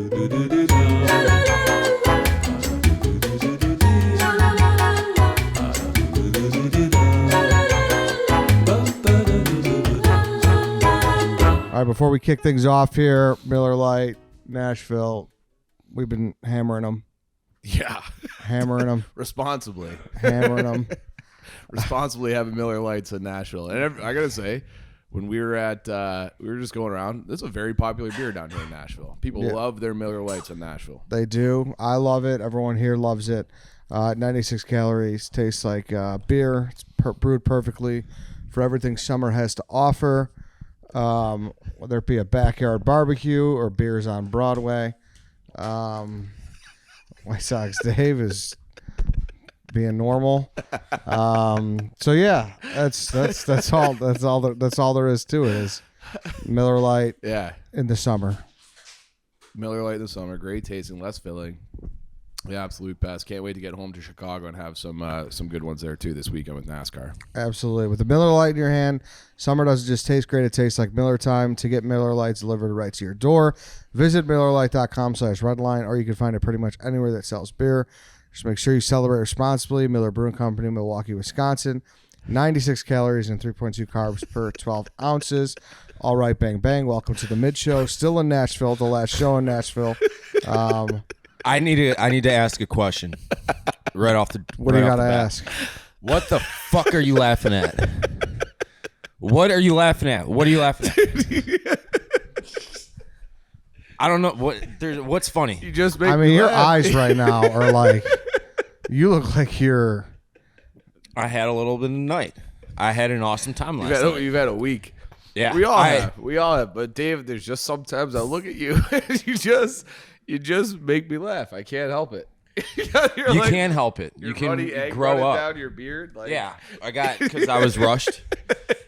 All right, before we kick things off here, Miller Lite, Nashville, we've been hammering them. Yeah. Hammering them. Responsibly. Hammering them. Responsibly having Miller Lites in Nashville. And I got to say, when we were just going around, this is a very popular beer down here in Nashville. People love their Miller Lites in Nashville. They do. I love it. Everyone here loves it. 96 calories. Tastes like beer. It's brewed perfectly for everything summer has to offer. Whether it be a backyard barbecue or beers on Broadway. White Sox Dave is being normal. So yeah, that's all there is to it is Miller Lite. Yeah, in the summer. Miller Lite in the summer, great tasting, less filling. The absolute best. Can't wait to get home to Chicago and have some good ones there too this weekend with NASCAR. Absolutely. With the Miller Lite in your hand, summer doesn't just taste great, it tastes like Miller time. To get Miller Lites delivered right to your door, visit MillerLite.com/redline, or you can find it pretty much anywhere that sells beer. Just make sure you celebrate responsibly. Miller Brewing Company, Milwaukee, Wisconsin. 96 calories and 3.2 carbs per 12 ounces. All right, bang, bang. Welcome to the mid-show. Still in Nashville, the last show in Nashville. I need to ask a question right off the. What do you got to ask? What the fuck are you laughing at? What are you laughing at? What are you laughing at? I don't know what's funny. You just make me your laugh. eyes right now are like, you look like you're. I had a little bit of night. I had an awesome time last night. You've had a week. Yeah, we all have. But Dave, there's just sometimes I look at you and you just make me laugh. I can't help it. You can't help it. You can grow up. Down your beard. Like. Yeah, I got because I was rushed.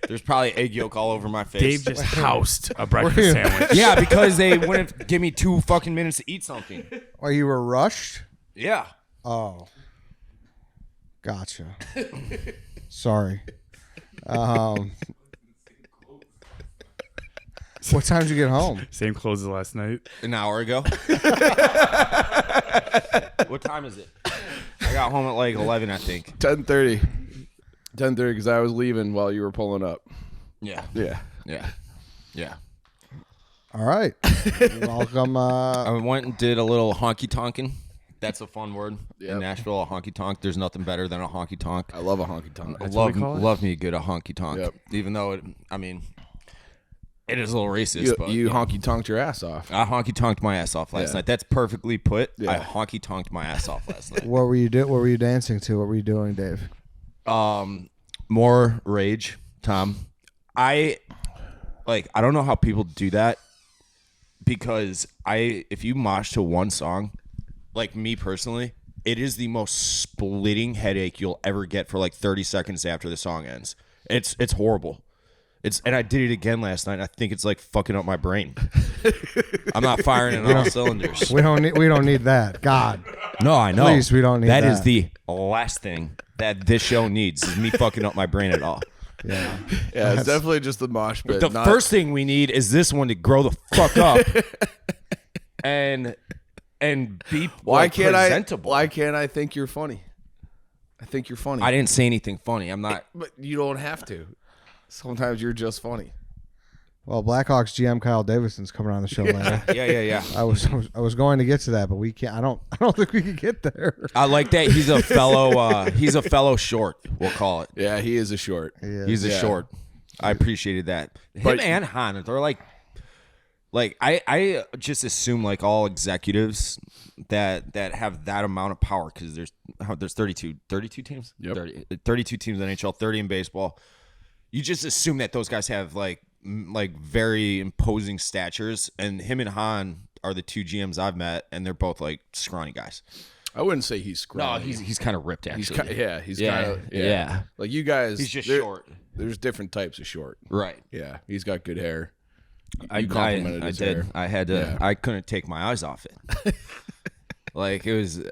There's probably egg yolk all over my face. Dave just housed a breakfast sandwich. Yeah, because they wouldn't give me 2 fucking minutes to eat something. Oh, you were rushed? Yeah. Oh. Gotcha. Sorry. What time did you get home? Same clothes as last night. An hour ago. What time is it? I got home at like 11, I think. 10:30. 10:30 because I was leaving while you were pulling up. Yeah. All right. Welcome. I went and did a little honky tonkin. That's a fun word. Yep. In Nashville, a honky tonk. There's nothing better than a honky tonk. I love a honky tonk. I love me a good honky tonk. Yep. Even though it is a little racist. But you honky tonked your ass off. I honky tonked my ass off last night. That's perfectly put. Yeah. I honky tonked my ass off last night. What were you dancing to? What were you doing, Dave? More rage, Tom. I don't know how people do that because if you mosh to one song, like me personally, it is the most splitting headache you'll ever get for like 30 seconds after the song ends. It's horrible. And I did it again last night. And I think it's like fucking up my brain. I'm not firing in all cylinders. We don't need that. God. No, I know. Please, we don't need that. That is the last thing that this show needs is me fucking up my brain at all. Yeah. Yeah, it's definitely just the mosh pit. The first thing we need is this one to grow the fuck up and be presentable. Why can't I think you're funny? I think you're funny. I didn't say anything funny. I'm not. But you don't have to. Sometimes you're just funny. Well, Blackhawks GM Kyle Davidson's coming on the show later. Yeah. I was going to get to that, but we can't. I don't think we can get there. I like that. He's a fellow short. We'll call it. Yeah, he is a short. He's a short. I appreciated that. Him and Han, they're like I just assume like all executives that have that amount of power because there's 32 teams. Yep. 32 teams in NHL, 30 in baseball. You just assume that those guys have like very imposing statures, and him and Han are the 2 GMs I've met, and they're both like scrawny guys. I wouldn't say he's scrawny. No, he's kind of ripped actually. He's kind of Like you guys, he's just short. There's different types of short. Right. Yeah, he's got good hair. I complimented his hair. I had to. I couldn't take my eyes off it. I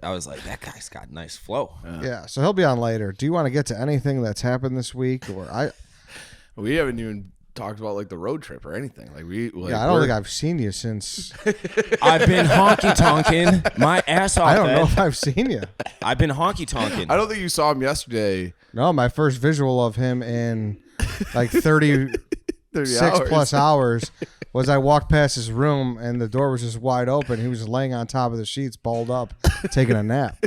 was like, that guy's got nice flow. Yeah, so he'll be on later. Do you want to get to anything that's happened this week, or We haven't even talked about like the road trip or anything. Like I don't think I've seen you since. I've been honky tonkin my ass off. I don't know if I've seen you. I've been honky tonkin. I don't think you saw him yesterday. No, my first visual of him in like 36 plus hours was I walked past his room and the door was just wide open. He was just laying on top of the sheets, balled up, taking a nap.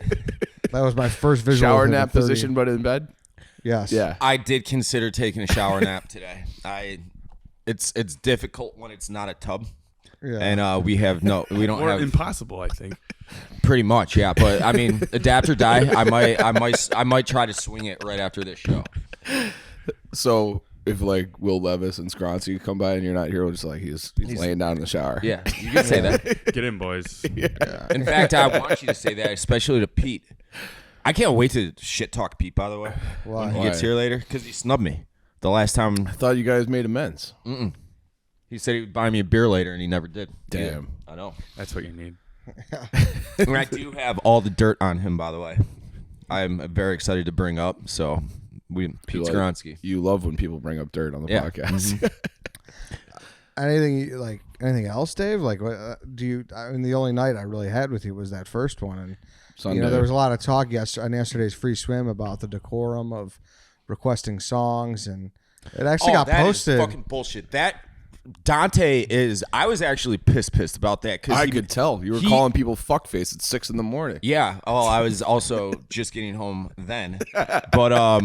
That was my first visual. Shower of him nap in 30. position, but in bed. Yes. Yeah. I did consider taking a shower nap today. It's difficult when it's not a tub. Yeah. And we don't Or have impossible, I think. pretty much, yeah. But I mean, adapt or die. I might try to swing it right after this show. So if like Will Levis and Scronsky come by and you're not here, we're just like he's laying down in the shower. Yeah, you can say that. Get in, boys. In fact, I want you to say that, especially to Pete. I can't wait to shit talk Pete, by the way. Why? When he gets here later, because he snubbed me the last time. I thought you guys made amends. He said he would buy me a beer later, and he never did. Damn. I know. That's what you need. And I do have all the dirt on him, by the way. I'm very excited to bring up. So Pete Skronsky. You love when people bring up dirt on the Yeah. podcast. Anything else, Dave? Like, what do you? I mean, the only night I really had with you was that first one, and Sunday. there was a lot of talk on yesterday's free swim about the decorum of requesting songs, and it actually got that posted. Is fucking bullshit. That Dante is. I was actually pissed about that because I could tell you were calling people fuckface at 6 a.m. Yeah. Oh, I was also just getting home then. But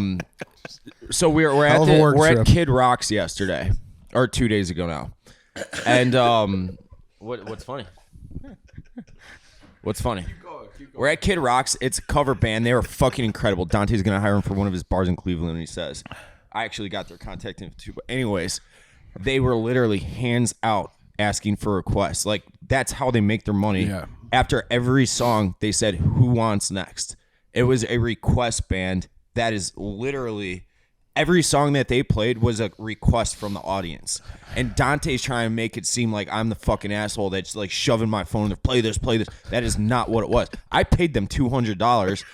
so we're at Kid Rock's yesterday or 2 days ago now, and what's funny? What's funny? Keep going. We're at Kid Rock's. It's a cover band. They were fucking incredible. Dante's gonna hire him for one of his bars in Cleveland, and he says, I actually got their contact info too. But anyways, they were literally hands out asking for requests. Like that's how they make their money. Yeah. After every song, they said, "Who wants next?" It was a request band. That is literally every song that they played was a request from the audience. And Dante's trying to make it seem like I'm the fucking asshole that's like shoving my phone there, play this. That is not what it was. I paid them $200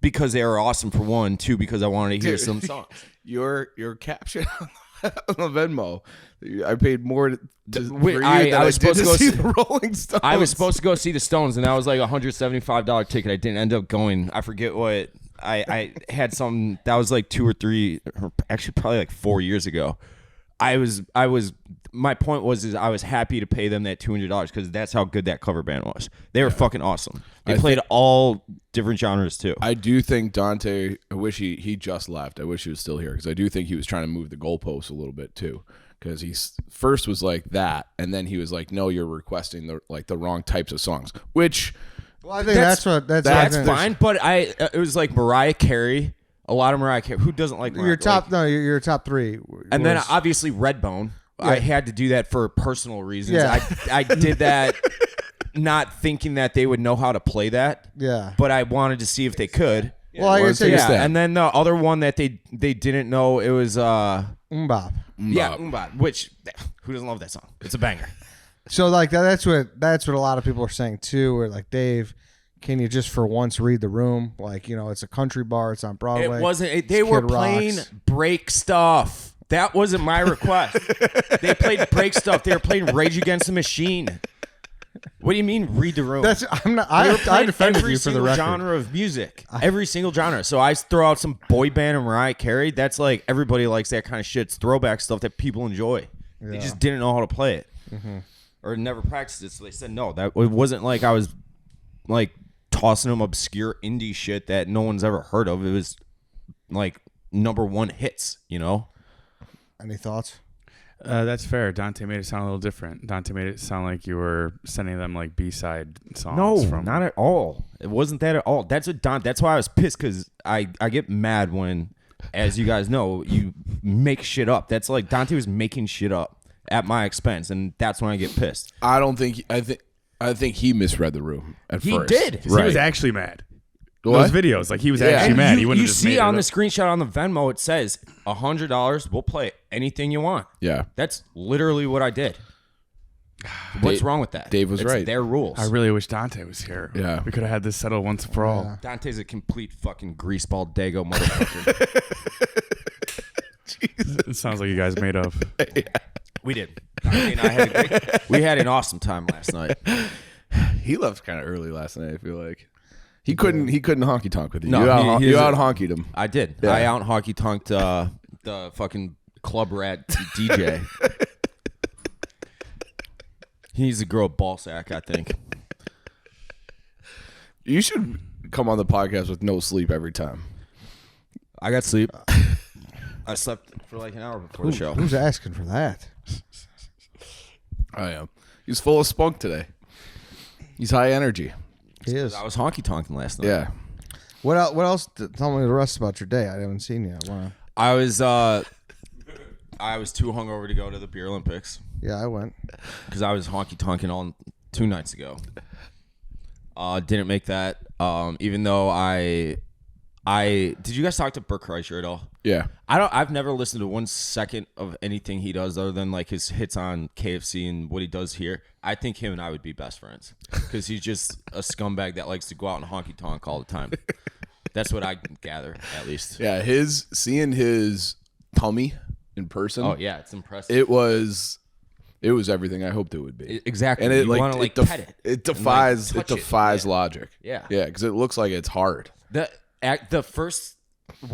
because they were awesome for one, two, because I wanted to hear some songs. Your caption on the Venmo, I paid more for you I was supposed to go see the Rolling Stones. I was supposed to go see the Stones, and that was like a $175 ticket. I didn't end up going. I forget what. I had something that was like 2 or 3, or actually probably like 4 years ago. My point was I was happy to pay them that $200 because that's how good that cover band was. They were fucking awesome. They played all different genres too. I do think Dante, I wish he just left. I wish he was still here because I do think he was trying to move the goalposts a little bit too. Because he first was like that, and then he was like, "No, you're requesting the wrong types of songs," which. Well, I think that's fine, but it was like Mariah Carey, a lot of Mariah Carey. Who doesn't like Mariah? Your top three, and then obviously Redbone. Yeah. I had to do that for personal reasons. Yeah. I did that not thinking that they would know how to play that. Yeah, but I wanted to see if they could. Well, I guess and then the other one that they didn't know, it was Mbop. Yeah, Mbop. Which who doesn't love that song? It's a banger. So like that's what a lot of people are saying too. Where like, Dave, can you just for once read the room? Like, it's a country bar. It's on Broadway. It wasn't. They were playing break stuff. That wasn't my request. They played break stuff. They were playing Rage Against the Machine. What do you mean read the room? I defended you for the record. Every single genre of music. Every single genre. So I throw out some boy band and Mariah Carey. That's like everybody likes that kind of shit. It's throwback stuff that people enjoy. Yeah. They just didn't know how to play it. Mm-hmm. Or never practiced it, so they said no. That it wasn't like I was like tossing them obscure indie shit that no one's ever heard of. It was like #1 hits, Any thoughts? That's fair. Dante made it sound a little different. Dante made it sound like you were sending them like B-side songs. No, not at all. It wasn't that at all. That's why I was pissed because I get mad when, as you guys know, you make shit up. That's like Dante was making shit up at my expense, and that's when I get pissed. I think he misread the room at first. He did. Right. He was actually mad. What? Those videos, like he was actually mad. You see on the screenshot on the Venmo, it says $100. We'll play anything you want. Yeah, that's literally what I did. What's wrong with that? Dave was right. Their rules. I really wish Dante was here. Yeah, we could have had this settled once and for all. Dante's a complete fucking greaseball dago motherfucker. It sounds like you guys made up. We did. I mean, we had an awesome time last night. He left kind of early last night. I feel like he couldn't honky tonk with you. No, you out honkied him. I did. Yeah. I out honky tonked the fucking club rat DJ. He needs to grow a ball sack, I think. You should come on the podcast with no sleep every time. I got sleep. I slept for like an hour before the show. Who's asking for that? I am. He's full of spunk today. He's high energy. He is. I was honky tonking last night. Yeah. What else? Tell me the rest about your day. I haven't seen you. I was too hungover to go to the Beer Olympics Yeah, I went. because I was honky tonking on 2 nights ago. Didn't make that. Even though I did you guys talk to Bert Kreischer at all? Yeah. I've never listened to 1 second of anything he does other than like his hits on KFC and what he does here. I think him and I would be best friends because he's just a scumbag that likes to go out and honky tonk all the time. That's what I gather, at least. Yeah. Seeing his tummy in person. Oh yeah, it's impressive. It was everything I hoped it would be. Exactly. And it you want to like pet it. It defies and, like, touch it. logic. Yeah. Yeah, because it looks like it's hard. The first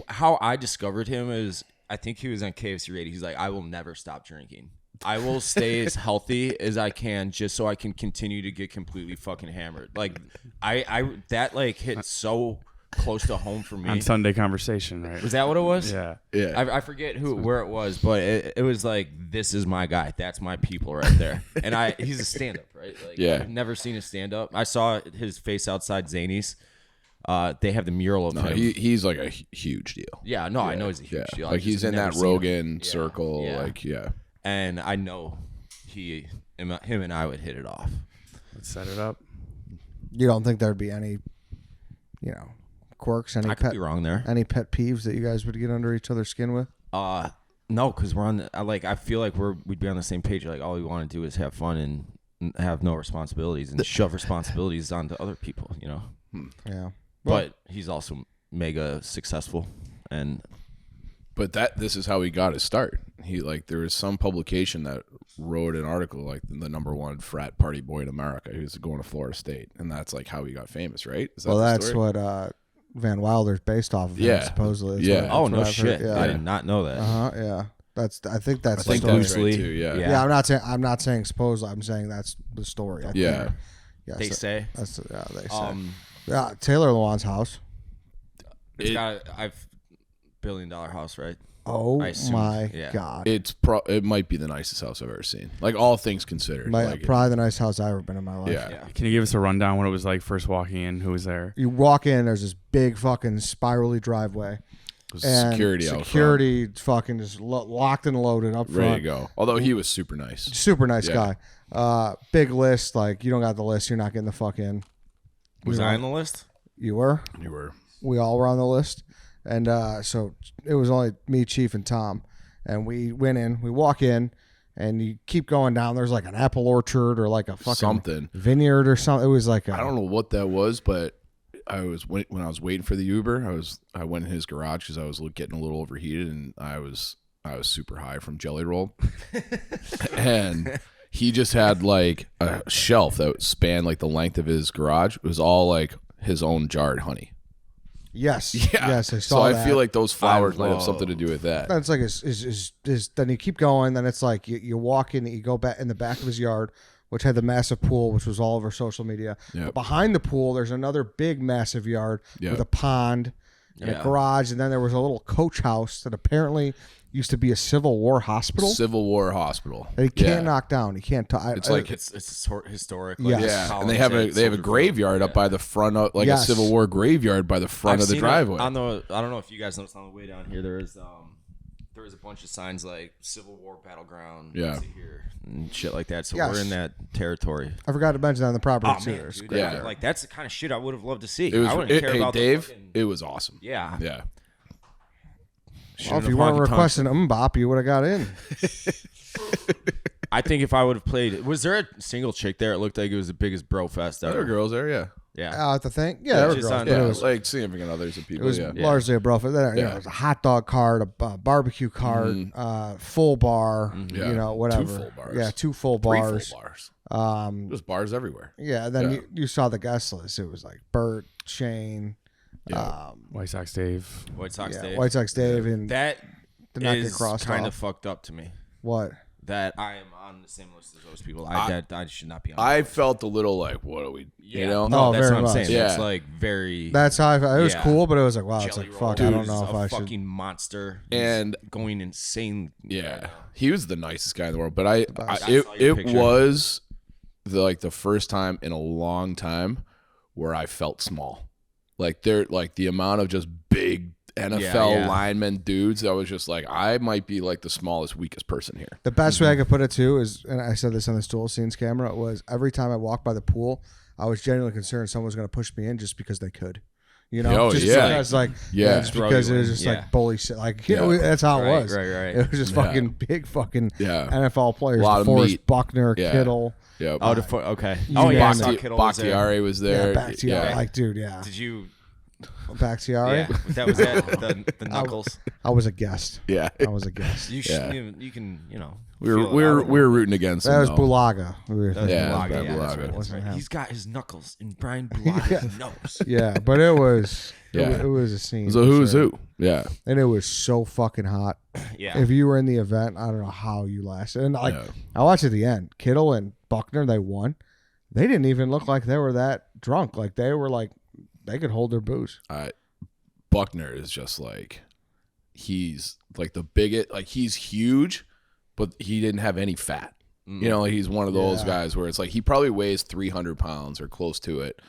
how I discovered him is I think he was on KFC radio. He's like, I will never stop drinking. I will stay as healthy as I can just so I can continue to get completely fucking hammered. Like I that like hit so close to home for me. On Sunday Conversation, right? Was that what it was? Yeah. Yeah. I forget where it was, but it was like, this is my guy. That's my people right there. And he's a stand-up, right? Like, Yeah. I've never seen a stand-up. I saw his face outside Zany's. They have the mural of him. He's like a huge deal. Yeah, no, I know he's a huge deal. Like I've he's just in never that seen him. Rogan Yeah, circle. yeah. Like, yeah. And I know him and I would hit it off. Let's set it up. You don't think there'd be any, quirks, I could be wrong there. any pet peeves that you guys would get under each other's skin with? No, because we're on. I feel like we'd be on the same page. Like all we want to do is have fun and have no responsibilities and shove responsibilities onto other people. Yeah. But he's also mega successful, and But this is how he got his start. There was some publication that wrote an article like the #1 frat party boy in America. He was going to Florida State, and that's like how he got famous, right? Is that Well, the that's story? what Van Wilder's based off of. Yeah. Supposedly. Yeah. That's oh what no I've shit, heard. Yeah. I did not know that. Yeah. I think that's I think the story. that's right loosely. too. Yeah. Yeah, I'm not saying supposedly. I'm saying that's the story. I Yeah. think. Yeah. They say. That's they say. Yeah, Taylor Lewan's house. it's got $1 billion house, right? Oh I assume, my yeah. God. It might be the nicest house I've ever seen. Like all things considered. Probably the nicest house I've ever been in my life. Yeah. Can you give us a rundown what it was like first walking in? Who was there? You walk in, there's this big fucking spirally driveway. And Security out front. security fucking just locked and loaded up front. Ready to go. Although he was super nice. Super nice Yeah. guy. Big list. Like, you don't got the list, you're not getting the fuck in. Was I on the list? You were? You were. We all were on the list. And so it was only me, Chief, and Tom. And we went in. We walk in, and you keep going down. There's like an apple orchard or like a fucking Something. vineyard or something. It was like I don't know what that was, but when I was waiting for the Uber, I went in his garage because I was getting a little overheated, and I was super high from Jelly Roll, and he just had like a shelf that spanned like the length of his garage. It was all like his own jarred honey. Yes. Yeah. Yes, I saw So that. I feel like those flowers might have something to do with that. That's like is then you keep going. Then it's like you walk in, you go back in the back of his yard, which had the massive pool, which was all over social media. Yep. But behind the pool, there's another big, massive yard Yep. with a pond and a garage, and then there was a little coach house that apparently used to be a Civil War hospital Civil War hospital. that he can't knock down. He can't. It's like It's historic. Yes. yeah, and they have a graveyard up by the front of like Yes. a Civil War graveyard by the front of the driveway. I don't know if you guys noticed on the way down here. There was a bunch of signs like Civil War battleground. Yeah. Here and shit like that. So Yes. we're in that territory. I forgot to mention that on the property Oh too. man, There's dude, great. Yeah. like that's the kind of shit I would have loved to see. It was. I wouldn't care Hey, about Dave. The fucking, It was awesome. yeah. Yeah. Well, if you weren't requesting bop, you would have got in. I think if I would have played, was there a single chick there? It looked like it was the biggest bro fest There were ever. girls there, yeah. Yeah. At the thing. Yeah, there were just girls, on- but Yeah, it was like significant others of it people. was Yeah. largely a bro. Then Yeah. it was a hot dog cart, a barbecue cart, full bar, Yeah. whatever. 2 full bars. Yeah, 2 full 3 bars. full bars. There's bars everywhere. Yeah, then Yeah. You saw the guest list. It was like Bert, Shane, Yeah. White Sox Dave. White Sox Dave. White Sox Dave, and That did not get is crossed kind off. of fucked up to me. What? That I am on the same list as those people. I should not be on. I felt a little like, what are we? yeah. You know? No, Oh, that's very what I'm much. saying. Yeah. It's like very. That's how I felt. It was Yeah. cool, but it was like, wow, it's Jelly like, roll. fuck, Dude, I don't know he's if a I should. fucking monster. He's And- going insane. Yeah, he was the nicest guy in the world. But I saw your it picture. was the first time in a long time where I felt small. Like the amount of just big NFL Yeah. linemen dudes. I was just like, I might be like the smallest, weakest person here. The best way I could put it too is, and I said this on the Stool Scenes camera, was every time I walked by the pool, I was genuinely concerned someone was going to push me in just because they could. Oh, just yeah. because like Yeah. just because it was just Yeah. like bully shit. Like Yeah. that's how it Right, was. right. It was just Yeah. fucking big fucking Yeah. NFL players. A lot of DeForest meat. Buckner, Yeah. Kittle, Yeah. Oh, okay. You Oh, yeah. I name saw it. Kittle was there. Bakhtiari was there. Bakhtiari. Like, dude, yeah. Did you? Bakhtiari. Yeah, that was that. The knuckles. I was a guest. Yeah. I was a guest. You Yeah. you can We were feel it we were out. we were rooting against him. That was though. Bulaga. We were That was Yeah, Bulaga, Brad yeah, that's Bulaga. right, that's Wasn't right. him. He's got his knuckles in Brian Bulaga's nose. Yeah, but it was Yeah. it was a scene. So for who's sure. who? Yeah. And it was so fucking hot. Yeah. If you were in the event, I don't know how you lasted. And like Yeah. I watched at the end, Kittle and Buckner, they won. They didn't even look like they were that drunk. Like they were like they could hold their booze. Buckner is just like he's like the biggest. Like he's huge, but he didn't have any fat. You know, he's one of those Yeah. guys where it's like he probably weighs 300 pounds or close to it,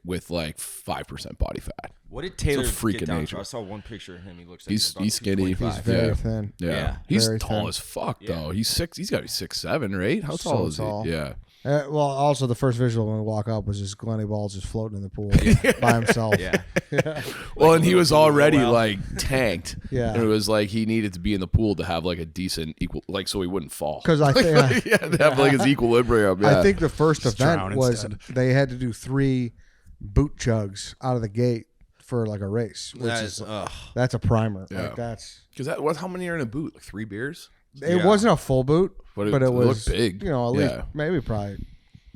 with like 5% body fat. What did Taylor freak get of down nature. to? I saw one picture of him. He looks like He's about skinny. 225. He's very Yeah. thin. Yeah, Yeah. he's Very tall thin. as fuck Yeah. though. He's 6. He's got to be 6'7", right? How So tall is tall. he? Yeah. Well, also the first visual when we walk up was just Glenny Balls just floating in the pool by himself. Yeah. Well, and he was already well. like tanked. Yeah. And it was like he needed to be in the pool to have like a decent equal, like so he wouldn't fall. Because I think he had to have like his equilibrium. Yeah. I think the first Just event drown was instead. they had to do 3 boot chugs out of the gate for like a race, which That is is, that's a primer. Yeah. Like that's because that was how many are in a boot? Like 3 beers. it Yeah. wasn't a full boot, But but it it was looked big. You know, at least Yeah. maybe probably.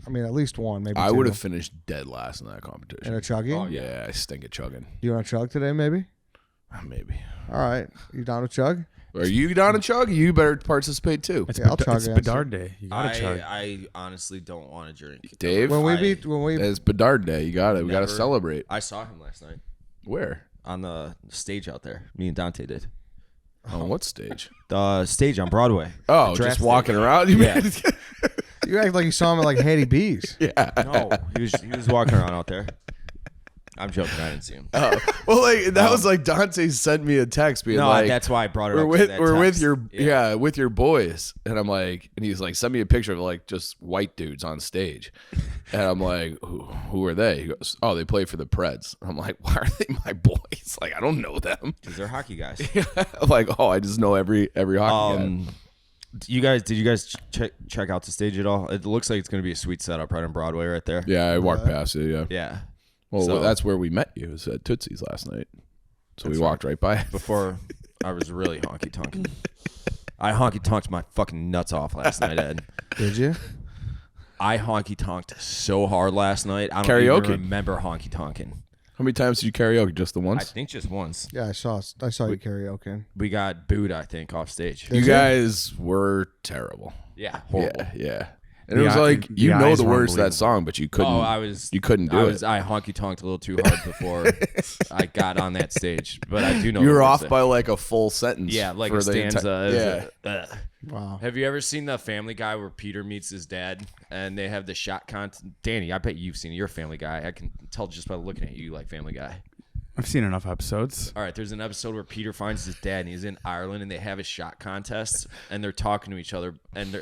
I mean, at least one, maybe. I 2. would have finished dead last in that competition. in a chuggy. Oh, yeah, I stink at chugging. You want to chug today? Maybe. Maybe. All right, you down to chug? Are you down to chug? You better participate too. It's, Yeah, I'll chug it's it. Bedard Day. You gotta chug. I honestly don't want to drink. Dave, When we I- beat, when we it's Bedard Day. You got it. We got to Never- celebrate. I saw him last night Where? on the stage out there. Me and Dante did. On what stage? The stage on Broadway. Oh, The draft just walking stage. around. You Yeah. mean? you act like you saw him at like Hattie B's. Yeah. No, he was walking around out there. I'm joking. I didn't see him. Oh. Well, like that was like Dante sent me a text being No, like, that's why I brought it we're up. with that we're with text. your with your boys, and I'm like, and he's like, send me a picture of like just white dudes on stage, and I'm like, who are they? He goes, oh, they play for the Preds. I'm like, why are they my boys? Like, I don't know them. 'Cause they're hockey guys. I'm like, oh, I just know every hockey guy. Did you guys check out the stage at all? It looks like it's going to be a sweet setup right on Broadway right there. Yeah, I walked past it. Yeah. Yeah. Well, So- that's where we met you. It was at Tootsie's last night. So we That's walked right by. Before I was really honky tonking. I honky tonked my fucking nuts off last night, Ed. Did you? I honky tonked so hard last night. I don't Karaoke. even remember honky tonking. How many times did you karaoke? Just the I once? think just once. Yeah, I saw you karaoke. We got booed, I think, off stage. You guys were terrible. Yeah, horrible. Yeah. And The it was eye- like, the you know eyes the were words to that unbelievable. song, but you couldn't. You couldn't do it. I honky tonked a little too hard before I got on that stage, but I do know You the were words off there. by like a full sentence. Yeah, like for a the stanza. yeah. Wow. Have you ever seen the Family Guy where Peter meets his dad and they have the shot contest? Danny, I bet you've seen it. You're a Family Guy. I can tell just by looking at you, you like Family Guy. I've seen enough episodes. All right, there's an episode where Peter finds his dad and he's in Ireland and they have a shot contest and they're talking to each other and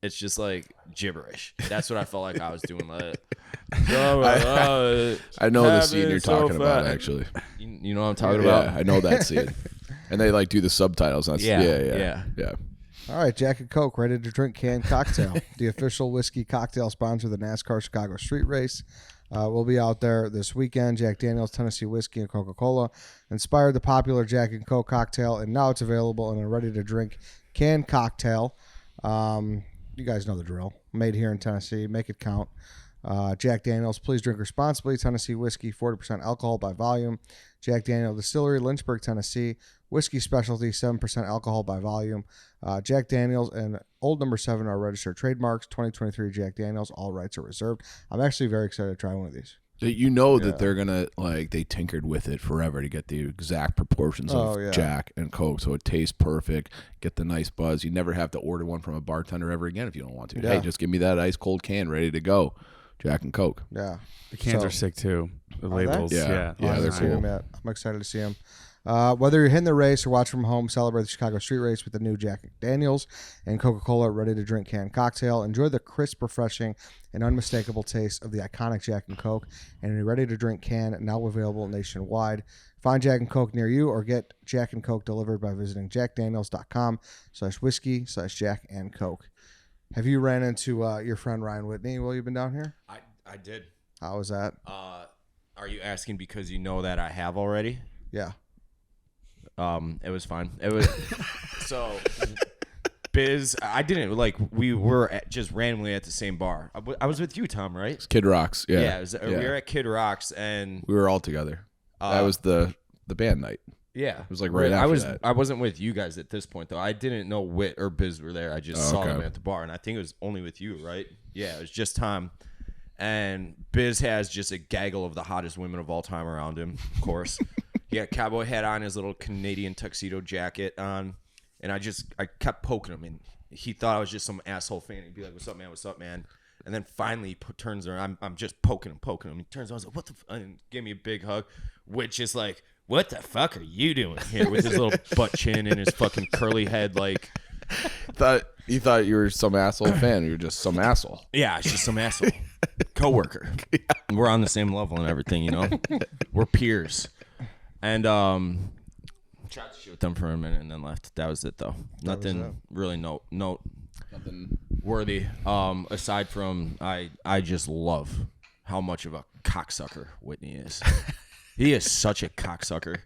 it's just like gibberish. That's what I felt like I was doing. Like, I know the scene you're talking about, actually. You know what I'm talking Yeah, about? I know that scene. And they like do the subtitles. Yeah, Yeah. All right, Jack and Coke, ready to drink canned cocktail. The official whiskey cocktail sponsor of the NASCAR Chicago Street Race. We'll be out there this weekend. Jack Daniel's Tennessee Whiskey and Coca-Cola inspired the popular Jack and Coke cocktail, and now it's available in a ready-to-drink canned cocktail. You guys know the drill. Made here in Tennessee. Make it count. Jack Daniel's, please drink responsibly. Tennessee Whiskey, 40% alcohol by volume. Jack Daniel Distillery, Lynchburg, Tennessee. Whiskey specialty, 7% alcohol by volume. Jack Daniels and Old No. 7 are registered trademarks. 2023 Jack Daniels, all rights are reserved. I'm actually very excited to try one of these. You know that they're gonna they tinkered with it forever to get the exact proportions of Jack and Coke, so it tastes perfect. Get the nice buzz. You never have to order one from a bartender ever again if you don't want to. Yeah. Hey, just give me that ice cold can ready to go. Jack and Coke. Yeah, the cans are sick too. The labels, yeah, they're cool. I'm excited to see them. Whether you're hitting the race or watch from home, celebrate the Chicago Street Race with the new Jack Daniels and Coca-Cola ready-to-drink canned cocktail. Enjoy the crisp, refreshing, and unmistakable taste of the iconic Jack and Coke and a ready-to-drink can now available nationwide. Find Jack and Coke near you or get Jack and Coke delivered by visiting jackdaniels.com/whiskey/Jack and Coke. Have you ran into your friend Ryan Whitney while you've been down here? I did. How was that? Are you asking because you know that I have already? Yeah. It was fine. It was so Biz. I didn't we were just randomly at the same bar. I was with you, Tom, right? It's Kid Rocks. Yeah. Yeah, we were at Kid Rocks and we were all together. That was the band night. Yeah, it was like right after that. I wasn't with you guys at this point though. I didn't know Whit or Biz were there. I just saw them at the bar, and I think it was only with you, right? Yeah, it was just Tom. And Biz has just a gaggle of the hottest women of all time around him, of course. He had a cowboy hat on, his little Canadian tuxedo jacket on, and I kept poking him, and he thought I was just some asshole fan. He'd be like, "What's up, man? What's up, man?" And then finally he turns around. I'm just poking him. He turns around, I was like, "What the?" And gave me a big hug, which is like, "What the fuck are you doing here?" With his little butt chin and his fucking curly head, like. You thought you were some asshole fan. You were just some asshole. Yeah, it's just some asshole coworker. Yeah. We're on the same level and everything, you know. We're peers. And tried to shoot them for a minute and then left. That was it though. Nothing really nothing worthy. Aside from I just love how much of a cocksucker Whitney is. He is such a cocksucker.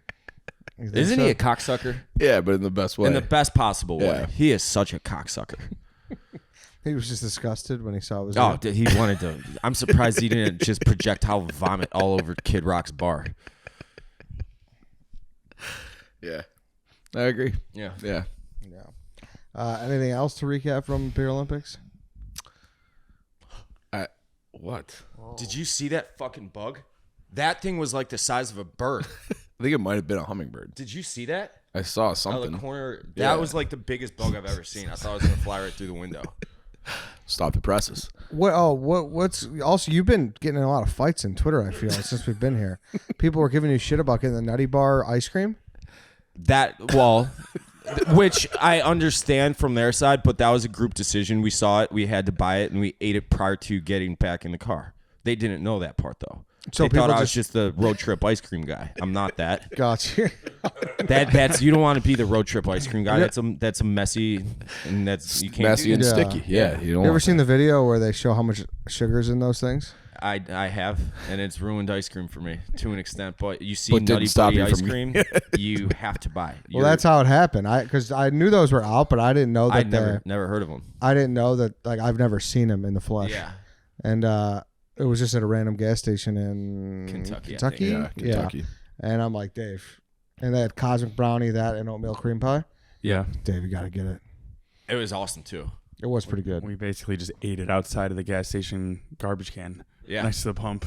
Isn't he a cocksucker? Yeah, but in the best way. In the best possible way. He is such a cocksucker. He was just disgusted when he saw it was. Oh, he wanted to. I'm surprised he didn't just projectile vomit all over Kid Rock's bar. Yeah, I agree. Yeah. Anything else to recap from the Olympics? What? Whoa. Did you see that fucking bug? That thing was like the size of a bird. I think it might have been a hummingbird. Did you see that? I saw something. Out of the corner. That was like the biggest bug I've ever seen. I thought it was gonna fly right through the window. Stop the presses. What's also, you've been getting in a lot of fights in Twitter, I feel, since we've been here. People were giving you shit about getting the Nutty Bar ice cream. Which I understand from their side, but that was a group decision. We saw it, we had to buy it, and we ate it prior to getting back in the car. They didn't know that part though. So they thought I was just the road trip ice cream guy. I'm not that. Gotcha. That's you don't want to be the road trip ice cream guy. That's a messy and you can't messy and sticky. Yeah. You ever seen the video where they show how much sugar's in those things? I have, and it's ruined ice cream for me to an extent. But you see Nutty Buddy ice cream, you have to buy. Well, that's how it happened. Because I knew those were out, but I didn't know that. I'd never heard of them. I didn't know that. Like, I've never seen them in the flesh. Yeah. And it was just at a random gas station in Kentucky. Yeah, Kentucky. And I'm like, Dave, and they had Cosmic Brownie, that, and oatmeal cream pie. Yeah. Dave, you got to get it. It was awesome too. It was pretty good. We basically just ate it outside of the gas station garbage can. Yeah. Next to the pump.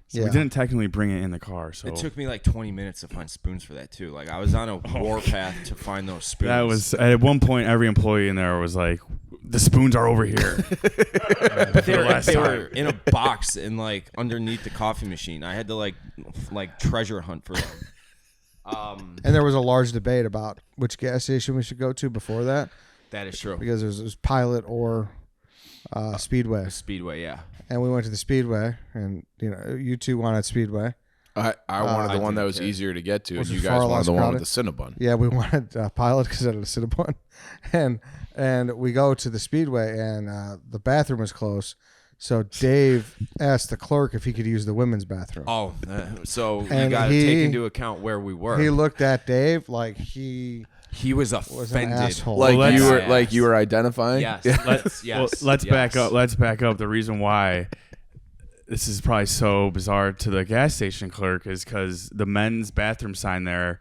So we didn't technically bring it in the car. So it took me like 20 minutes to find spoons for that too. Like I was on a warpath to find those spoons. That was at one point every employee in there was like, the spoons are over here. But they were in a box and like underneath the coffee machine. I had to like treasure hunt for them. And there was a large debate about which gas station we should go to before that. That is true. Because it was Pilot or Speedway. Speedway, yeah. And we went to the Speedway, and you two wanted Speedway. I wanted the one that was easier to get to, and you far guys wanted less the one crowded. with the Cinnabon. Yeah, we wanted Pilot because it had a Cinnabon. And And we go to the Speedway, and the bathroom was closed. So Dave asked the clerk if he could use the women's bathroom. Oh, so you And got to he- take into account where we were. He looked at Dave like he He was was an offended. asshole. Like Well, you were identifying. Yes. Let's back up. Let's back up. The reason why this is probably so bizarre to the gas station clerk is because the men's bathroom sign there,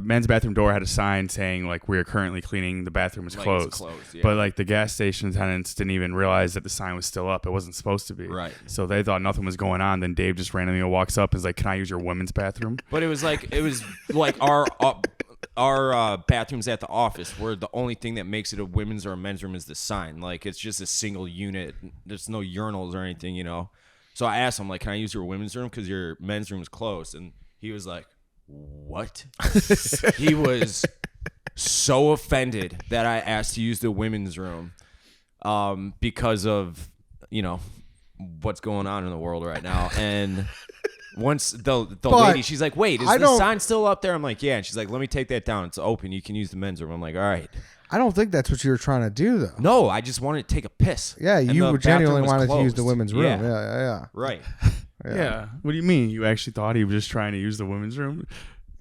men's bathroom door had a sign saying like we are currently cleaning. The bathroom is Like, closed. it's closed, yeah. But like the gas station attendants didn't even realize that the sign was still up. It wasn't supposed to be. Right. So they thought nothing was going on. Then Dave just randomly walks up and is like, "Can I use your women's bathroom?" But it was like our bathrooms at the office were the only thing that makes it a women's or a men's room is the sign. Like it's just a single unit. There's no urinals or anything, you know. So I asked him like, "Can I use your women's room because your men's room is closed?" And he was like, "What?" He was so offended that I asked to use the women's room because of, you know, what's going on in the world right now. And once the lady, she's like, "Wait, is the sign still up there?" I'm like, "Yeah." And she's like, "Let me take that down. It's open. You can use the men's room." I'm like, "All right." I don't think that's what you were trying to do, though. No, I just wanted to take a piss. Yeah, And you the genuinely bathroom was wanted to use the closed. women's room. Yeah. Yeah. Right. Yeah. What do you mean? You actually thought he was just trying to use the women's room?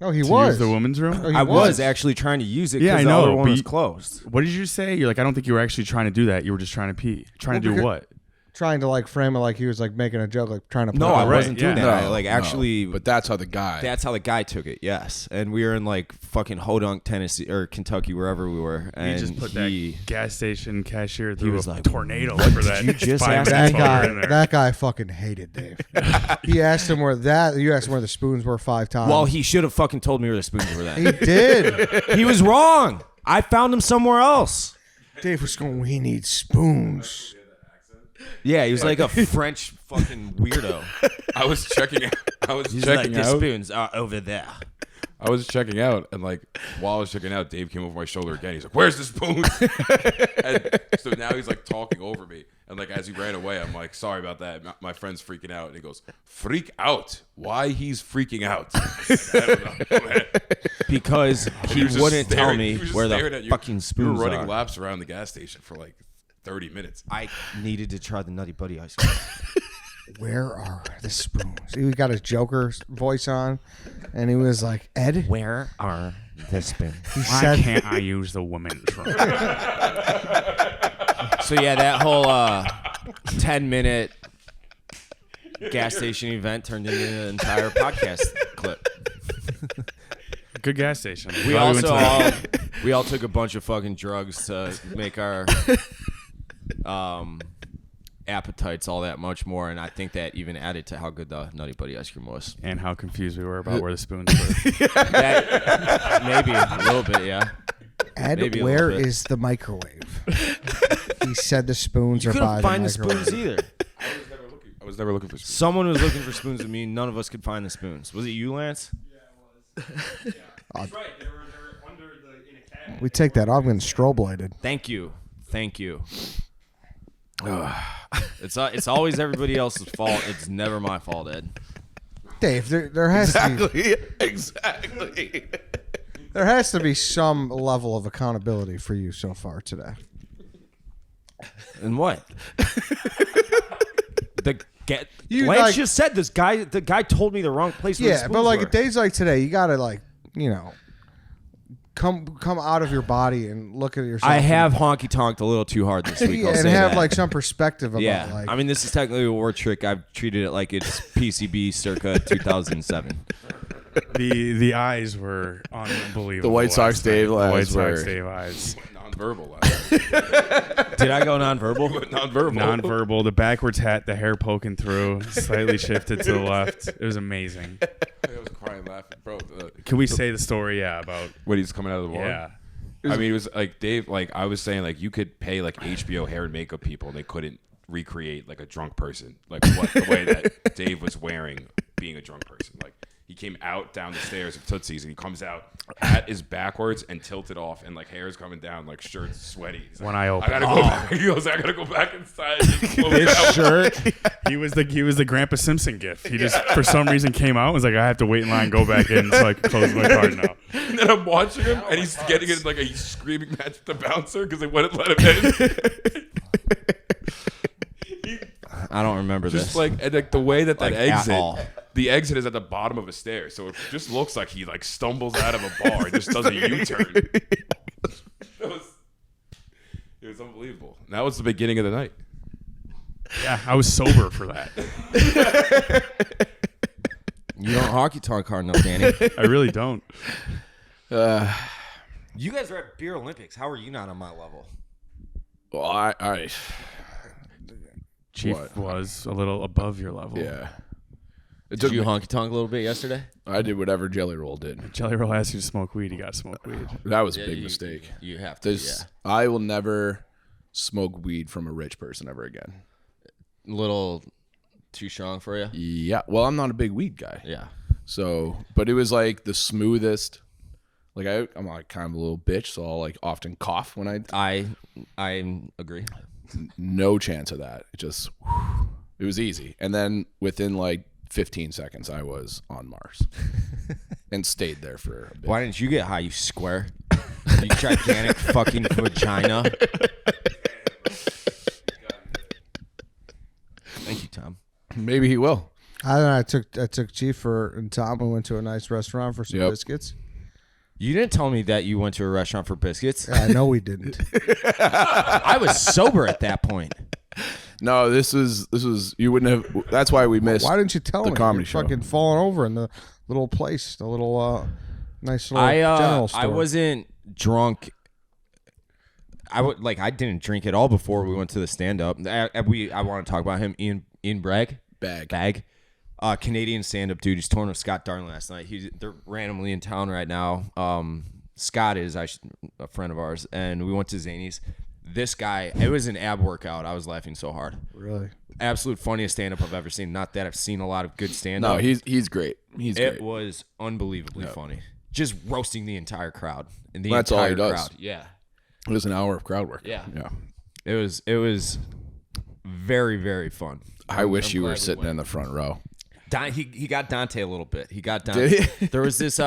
No, he To was. use the women's room? Oh, he I was actually trying to use it Yeah, because I the know, other one but was you- closed. What did you say? You're like, I don't think you were actually trying to do that. You were just trying to pee. Trying to do because- what? trying to like frame it like he was like making a joke, like trying to. No, put I it- right, wasn't doing yeah. that. No, I, like no. actually, But that's how the guy. that's how the guy took it. Yes, and we were in like fucking Hodunk, Tennessee or Kentucky, wherever we were. He And just put that gas station cashier through was a like, tornado for that. you just 5 ask minutes That while we were in guy, there. that guy fucking hated Dave. He asked him where you asked him where the spoons were 5 times. well, he should have fucking told me where the spoons were. he Then did. he was wrong. I found them somewhere else. Dave was going, "We need spoons." Yeah, he was like a French fucking weirdo. I was checking out. I was He's like, checking the out. spoons are over there. I was checking out, and like while I was checking out, Dave came over my shoulder again. He's like, "Where's the spoon?" And so now he's like talking over me, and like as he ran away, I'm like, "Sorry about that. My friend's freaking out." And he goes, "Freak out? Why he's freaking out?" I don't know, man. Because he was just wouldn't tell staring- me he was just where staring the at you. fucking We spoons were running are. laps around the gas station for like 30 minutes. I needed to try the Nutty Buddy ice cream. Where are the spoons? He got his Joker voice on, and he was like, "Ed." Where are the spoons? He Why said, can't I use the women's room? So yeah, that whole 10-minute gas station event turned into an entire podcast clip. Good gas station. We Glad went also to that. we all took a bunch of fucking drugs to make our appetites all that much more, and I think that even added to how good the Nutty Buddy ice cream was. And how confused we were about where the spoons were. That, maybe a little bit, yeah. "Ed, Maybe a where little bit. is the microwave?" He said the spoons are by Couldn't the find the microwave. spoons either. I was never looking for spoons. Someone was looking for spoons with me. None of us could find the spoons. Was it you, Lance? That's right. They were under in a cabinet. We take that off. I'm getting strobe lighted. Thank you. It's always everybody else's fault. It's never my fault, Ed. Dave, there has to be Exactly. there has to be some level of accountability for you so far today. And what? You, Lance like- just said this guy. The guy told me the wrong place. Where the Yeah, but spoons like were. days like today, you gotta like come out of your body and look at yourself. I have honky tonked a little too hard this week. I'll and say have that. like some perspective about Yeah, like. I mean, this is technically a word trick. I've treated it like it's PCB circa 2007. The eyes were unbelievable. The White Sox last night. Dave The White eyes Sox were- Dave eyes. Non-verbal. Did I go nonverbal? Non-verbal. Non-verbal. The backwards hat, the hair poking through, slightly shifted to the left. It was amazing. I was crying laughing, bro. Can we say the story? Yeah, about When he's coming out of the bar. yeah. I mean, it was like Dave. Like I was saying, like you could pay like HBO hair and makeup people, and they couldn't recreate like a drunk person, like what the way that Dave was wearing being a drunk person. Like He came out down the stairs of Tootsie's, and he comes out. Hat is backwards and tilted off, and like hair is coming down, like shirt's sweaty. He's like, One eye open. I gotta go back. He goes, I gotta go back inside. His shirt. He was the Grandpa Simpson gift. He just for some reason came out and was like, I have to wait in line, go back in so I can close my card now. And then I'm watching him, and he's getting in like a screaming match with the bouncer because they wouldn't let him in. I don't remember Just this. like and like the way that Like, at exit, all. the exit is at the bottom of a stair, so it just looks like he like stumbles out of a bar and just does a U-turn. It was unbelievable. And that was the beginning of the night. Yeah, I was sober for that. You don't honky tonk hard enough, Danny. I really don't. You guys are at Beer Olympics. How are you not on my level? Well, I Chief What? was a little above your level. yeah. It Did took you me- honky tonk a little bit yesterday? I did whatever Jelly Roll did. Jelly Roll asked you to smoke weed. You got to smoke weed. That was a Yeah, big you- mistake. You have to. This I will never smoke weed from a rich person ever again. Yeah. Little too strong for you? Yeah. Well, I'm not a big weed guy. Yeah. So, but it was like the smoothest. Like I'm like kind of a little bitch, so I'll like often cough when I agree. no chance of that. It was easy. And then within like 15 seconds, I was on Mars and stayed there for a bit. Why didn't you get high, you square? You gigantic fucking vagina. Thank you, Tom. Maybe he will. I don't know. I took Chief and Tom. We went to a nice restaurant for some Yep. biscuits. You didn't tell me that you went to a restaurant for biscuits. Yeah, I know we didn't. I was sober at that point. No, this was you wouldn't have. That's why we missed. Why didn't you tell the me? comedy You're show. fucking falling over in the little place, the little nice little I general store. I wasn't drunk. I didn't drink at all before we went to the stand up. I want to talk about him, Ian Bragg. Bag. Canadian stand up dude. He's touring with Scott Darn last night. They're randomly in town right now. Scott is a friend of ours, and we went to Zany's. This guy, it was an ab workout. I was laughing so hard. Really? Absolute funniest stand up I've ever seen. Not that I've seen a lot of good stand up. No, he's great. He's It great. was unbelievably funny. Just roasting the entire crowd. And the That's all entire he does. crowd. Yeah. It was an hour of crowd work. Yeah. Yeah. It was very, very fun. I wish I'm you glad were we sitting went. in the front row. He got Dante a little bit. He got Dante. Did he? There was this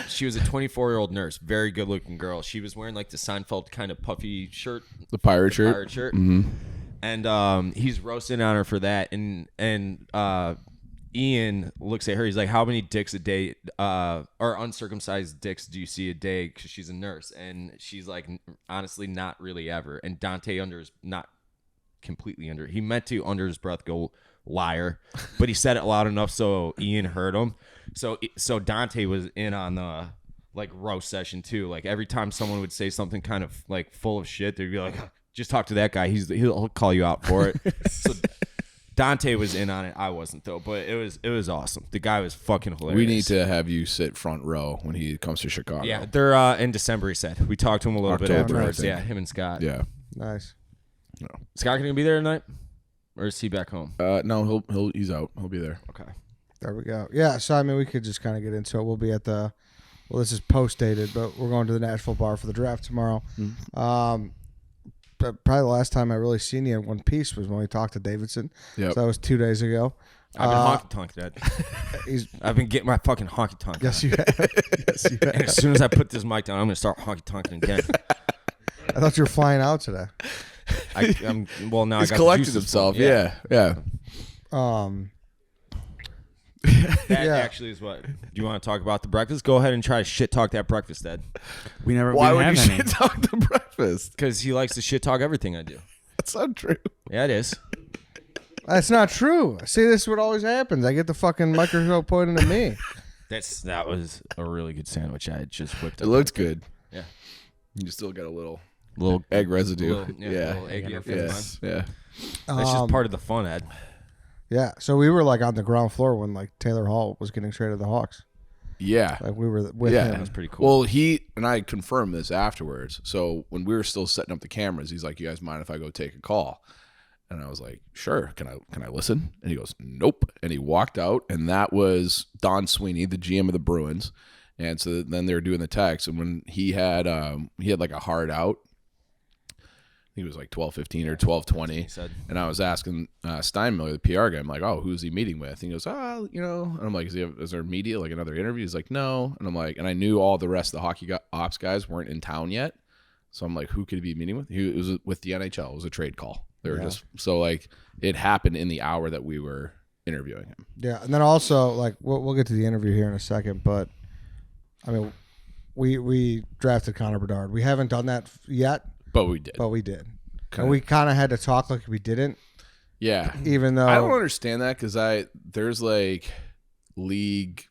she was a 24-year-old nurse, very good looking girl. She was wearing like the Seinfeld kind of puffy shirt, The pirate shirt. pirate shirt. Mm-hmm. And he's roasting on her for that. And Ian looks at her. He's like, "How many dicks a day, or uncircumcised dicks do you see a day?" Because she's a nurse, and she's like, "Honestly, not really ever." And Dante not completely under. He meant to under his breath go liar, but he said it loud enough so Ian heard him. So Dante was in on the like roast session too. Like every time someone would say something kind of like full of shit, they'd be like, "Just talk to that guy. He'll call you out for it." So Dante was in on it. I wasn't though, but it was awesome. The guy was fucking hilarious. We need to have you sit front row when he comes to Chicago. Yeah, they're in December. He said we talked to him a little bit October, afterwards. I think. Yeah, him and Scott. Yeah. Nice. Scott gonna be there tonight, or is he back home? No, he's out. He'll be there. Okay. There we go. Yeah, so I mean, we could just kind of get into it. We'll be at this is post dated, but we're going to the Nashville bar for the draft tomorrow. But probably the last time I really seen you in one piece was when we talked to Davidson. Yep. So that was 2 days ago. I've been honky tonk, Dad. He's I've been getting my fucking honky tonk. yes, you have. Yes, you And have. as soon as I put this mic down, I'm gonna start honky tonking again. I thought you were flying out today. I'm well now. He's I got the collected juices himself. flowing. Yeah. That Yeah. actually is what. Do you want to talk about the breakfast? Go ahead and try to shit talk that breakfast, Dad. We never. Why we would you didn't have any. shit talk the breakfast? Because he likes to shit talk everything I do. That's not true. Yeah, it is. That's not true. See, this is what always happens. I get the fucking microscope pointing at me. That was a really good sandwich. I had just whipped It up. looked good. Yeah. You still got a little Little egg residue. little egg yolk in Yes. Yeah. That's just part of the fun, Ed. Yeah, so we were like on the ground floor when like Taylor Hall was getting traded to the Hawks. Yeah. Like we were with Yeah. him. That was pretty cool. Well, he and I confirmed this afterwards. So when we were still setting up the cameras, he's like, "You guys mind if I go take a call?" And I was like, sure, can I listen? And he goes, nope. And he walked out, and that was Don Sweeney, the GM of the Bruins. And so then they were doing the text, and when he had like a hard out, he was like 12:15 or 12:20, and I was asking Steinmiller, the PR guy, I'm like, oh, who's he meeting with? And he goes, and I'm like, is there media, like another interview? He's like, no. And I'm like, and I knew all the rest of the hockey ops guys weren't in town yet, so I'm like, who could he be meeting with? It was with the NHL. It was a trade call. They were just so like it happened in the hour that we were interviewing him. Yeah, and then also like we'll get to the interview here in a second, but I mean, we drafted Connor Bedard. We haven't done that yet, but we did. And we kind of had to talk like we didn't. Yeah, even though I don't understand that because there's like league,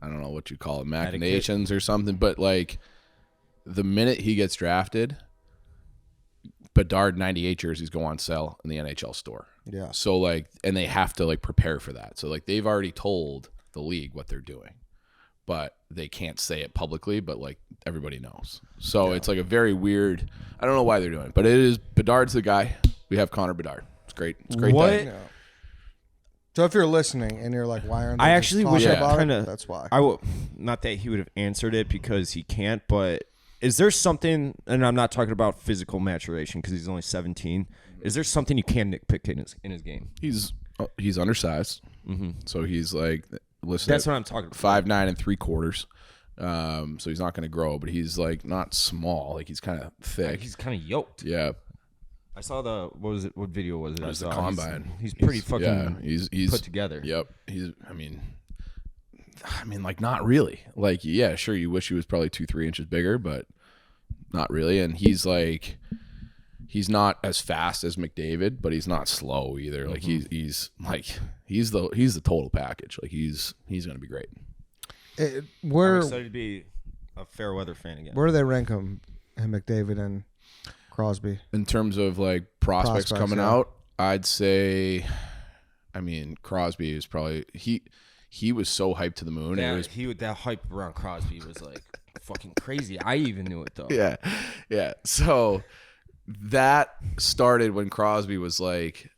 I don't know what you call it, machinations or something, but like the minute he gets drafted, Bedard 98 jerseys go on sale in the NHL store. Yeah. So like, and they have to like prepare for that. So like they've already told the league what they're doing, but they can't say it publicly, but like everybody knows. So it's like a very weird, I don't know why they're doing it, but it is, Bedard's the guy. We have Connor Bedard. It's great. It's a great day. Yeah. So if you're listening and you're like, why aren't they I just actually talking wish about kinda, it? That's why. Not that he would have answered it because he can't, but is there something, and I'm not talking about physical maturation because he's only 17, is there something you can nitpick in his game? He's undersized. So he's like, listen, that's what I'm talking about. 5'9" and 3/4. So he's not going to grow, but he's like not small. Like he's kind of thick. Like he's kind of yoked. Yeah. I saw what video was it? It was I the saw. combine. He's pretty fucking he's put together. Yep. I mean, like not really. Like, yeah, sure. You wish he was probably 2-3 inches bigger, but not really. And he's like, he's not as fast as McDavid, but he's not slow either. Like he's the total package. Like he's going to be great. I'm excited to be a fair weather fan again. Where do they rank him McDavid and Crosby? In terms of like prospects coming out, I'd say, I mean, Crosby is probably he was so hyped to the moon. That hype around Crosby was like fucking crazy. I even knew it though. Yeah. So that started when Crosby was like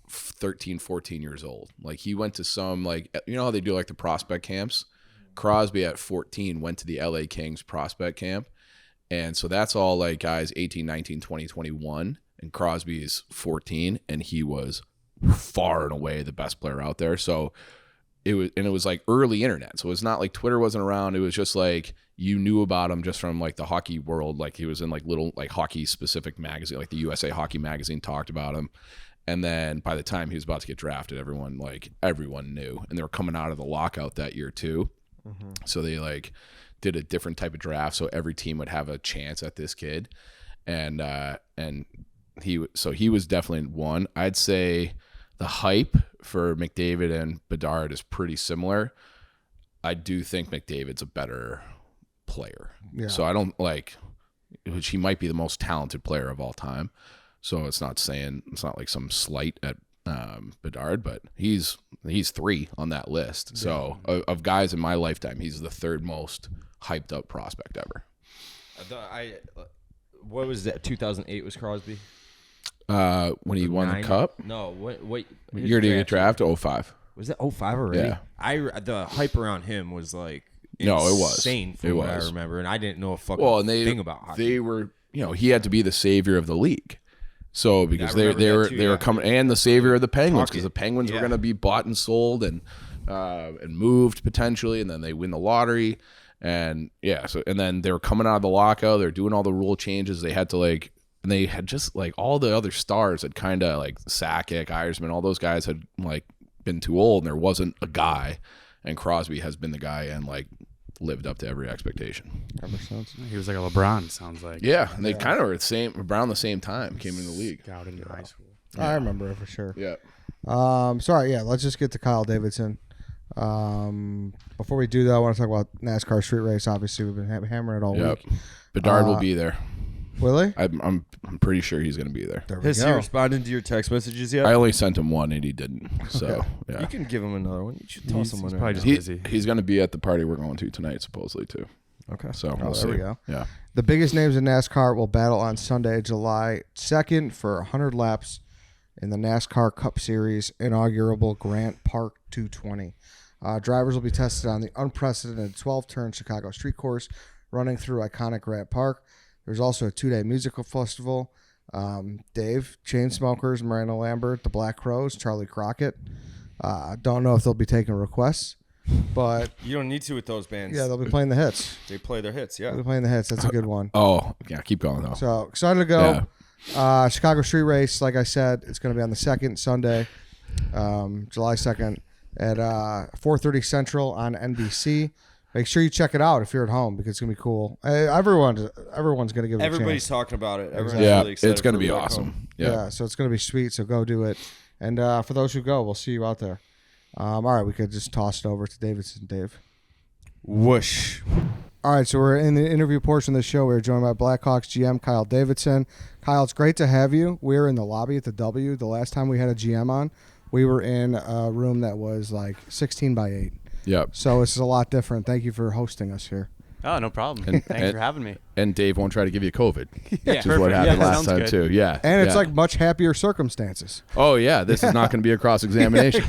13, 14 years old. Like he went to some like, you know how they do like the prospect camps? Crosby at 14 went to the LA Kings prospect camp. And so that's all like guys 18, 19, 20, 21. And Crosby is 14 and he was far and away the best player out there. So it was like early internet. So it's not like Twitter wasn't around. It was just like you knew about him just from like the hockey world. Like he was in like little like hockey specific magazine, like the USA Hockey Magazine talked about him. And then by the time he was about to get drafted, everyone knew. And they were coming out of the lockout that year too. So they like did a different type of draft. So every team would have a chance at this kid. And he was definitely one. I'd say the hype for McDavid and Bedard is pretty similar. I do think McDavid's a better player. Yeah. So I don't like, which he might be the most talented player of all time. So it's not like some slight at Bedard, but he's 3 on that list. So of guys in my lifetime, he's the third most hyped up prospect ever. What was that? 2008 was Crosby. When he won the cup? No, what year did he get drafted? 05. Was it 05 already? Yeah. The hype around him was like no, it was insane from what I remember, and I didn't know a fucking thing about hockey. They were, he had to be the savior of the league. So because they were coming, and the savior of the Penguins, because the Penguins were going to be bought and sold and moved potentially, and then they win the lottery, and and then they were coming out of the lockout. They're doing all the rule changes. They had to like, and they had just like all the other stars had kind of like Sakic, Eiersman, all those guys had like been too old, and there wasn't a guy, and Crosby has been the guy and like lived up to every expectation. He was like a LeBron, sounds like. Yeah, and they kind of were around the same time, came in the league. Out in high school. I remember it for sure. Yeah. Let's just get to Kyle Davidson. Before we do that, I want to talk about NASCAR street race. Obviously, we've been hammering it all week. Bedard will be there. Will he? I'm pretty sure he's going to be there. Has he responded to your text messages yet? I only sent him one and he didn't. So yeah, you can give him another one. You should toss him one. Probably just busy. He's going to be at the party we're going to tonight, supposedly too. Okay. So we'll there see. we go. Yeah. The biggest names in NASCAR will battle on Sunday, July 2nd for 100 laps in the NASCAR Cup Series inaugural Grant Park 220. Drivers will be tested on the unprecedented 12-turn Chicago street course running through iconic Grant Park. There's also a 2-day musical festival. Dave, Chainsmokers, Miranda Lambert, the Black Crowes, Charlie Crockett. Don't know if they'll be taking requests, but You don't need to with those bands. yeah, they'll be playing the hits. They play their hits, yeah. They'll be playing the hits. That's a good one. Oh, yeah. Keep going though. So excited to go. Chicago Street Race, like I said, it's going to be on the 2nd, Sunday, July 2nd at 4:30 Central on NBC. Make sure you check it out if you're at home because it's going to be cool. Everyone's going to give it Everybody's a chance. talking about it. Everyone's Yeah, really excited it's going to for be it back awesome. home. Yeah. So it's going to be sweet. So go do it. And for those who go, we'll see you out there. All right, we could just toss it over to Davidson, Dave. Whoosh. All right, so we're in the interview portion of the show. We're joined by Blackhawks GM Kyle Davidson. Kyle, it's great to have you. We're in the lobby at the W. The last time we had a GM on, we were in a room that was like 16 by 8. Yep. So this is a lot different. Thank you for hosting us here. Oh, no problem. And- Thanks for having me. And Dave won't try to give you COVID, which is what Perfect. happened Yeah, last sounds time good. too. Yeah. And it's yeah. like much happier circumstances. Oh yeah, this is not going to be a cross examination.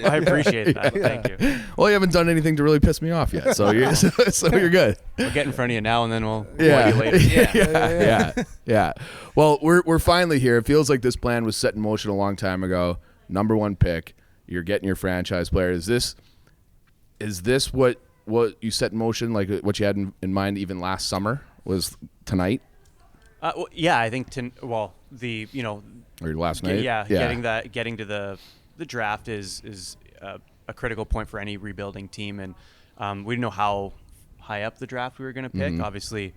I appreciate that. Thank you. Well, you haven't done anything to really piss me off yet, so you're so you're good. We'll get in front of you now, and then we'll Yeah. you later. yeah. Well, we're finally here. It feels like this plan was set in motion a long time ago. Number 1 pick. You're getting your franchise player. Is this what you set in motion, like what you had in mind even last summer was tonight Well, yeah, I think or last night? getting to the draft is a critical point for any rebuilding team, and we didn't know how high up the draft we were going to pick. Obviously,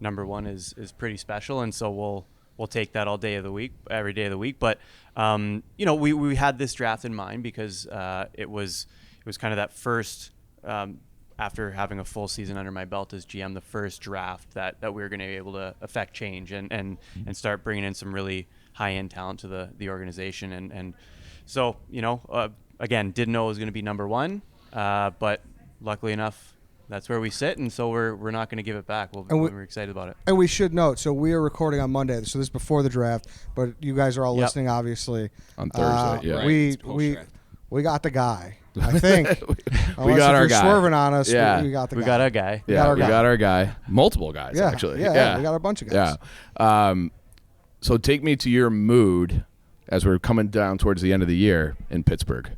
number 1 is pretty special, and so we'll take that all day of the week, every day of the week. But we had this draft in mind because it was kind of that first. After having a full season under my belt as GM, the first draft that we were going to be able to affect change and start bringing in some really high-end talent to the organization. And so, again, didn't know it was going to be number 1, but luckily enough, that's where we sit, and so we're not going to give it back. We're excited about it. And we should note, so we are recording on Monday, so this is before the draft, but you guys are all Yep. listening, obviously. On Thursday, yeah. Right, We it's post-draft. we got the guy, I think. We got our guy. Swerving on us, Yeah. we got the We guy. got a guy. Yeah, our we guy. got our guy. Multiple guys, Yeah, actually. yeah, we got a bunch of guys. Yeah. So take me to your mood as we're coming down towards the end of the year in Pittsburgh.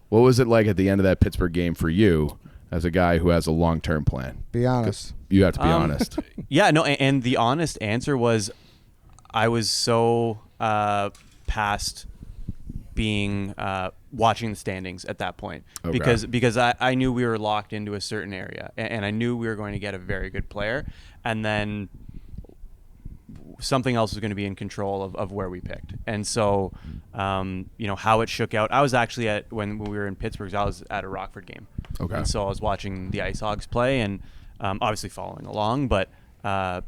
What was it like at the end of that Pittsburgh game for you as a guy who has a long-term plan? Be honest. You have to be honest. Yeah, no, and the honest answer was I was so past being watching the standings at that point Okay. because I knew we were locked into a certain area, and I knew we were going to get a very good player, and then something else was going to be in control of where we picked. And so how it shook out, I was actually when we were in Pittsburgh, I was at a Rockford game. Okay. And so I was watching the Ice Hogs play and obviously following along, but the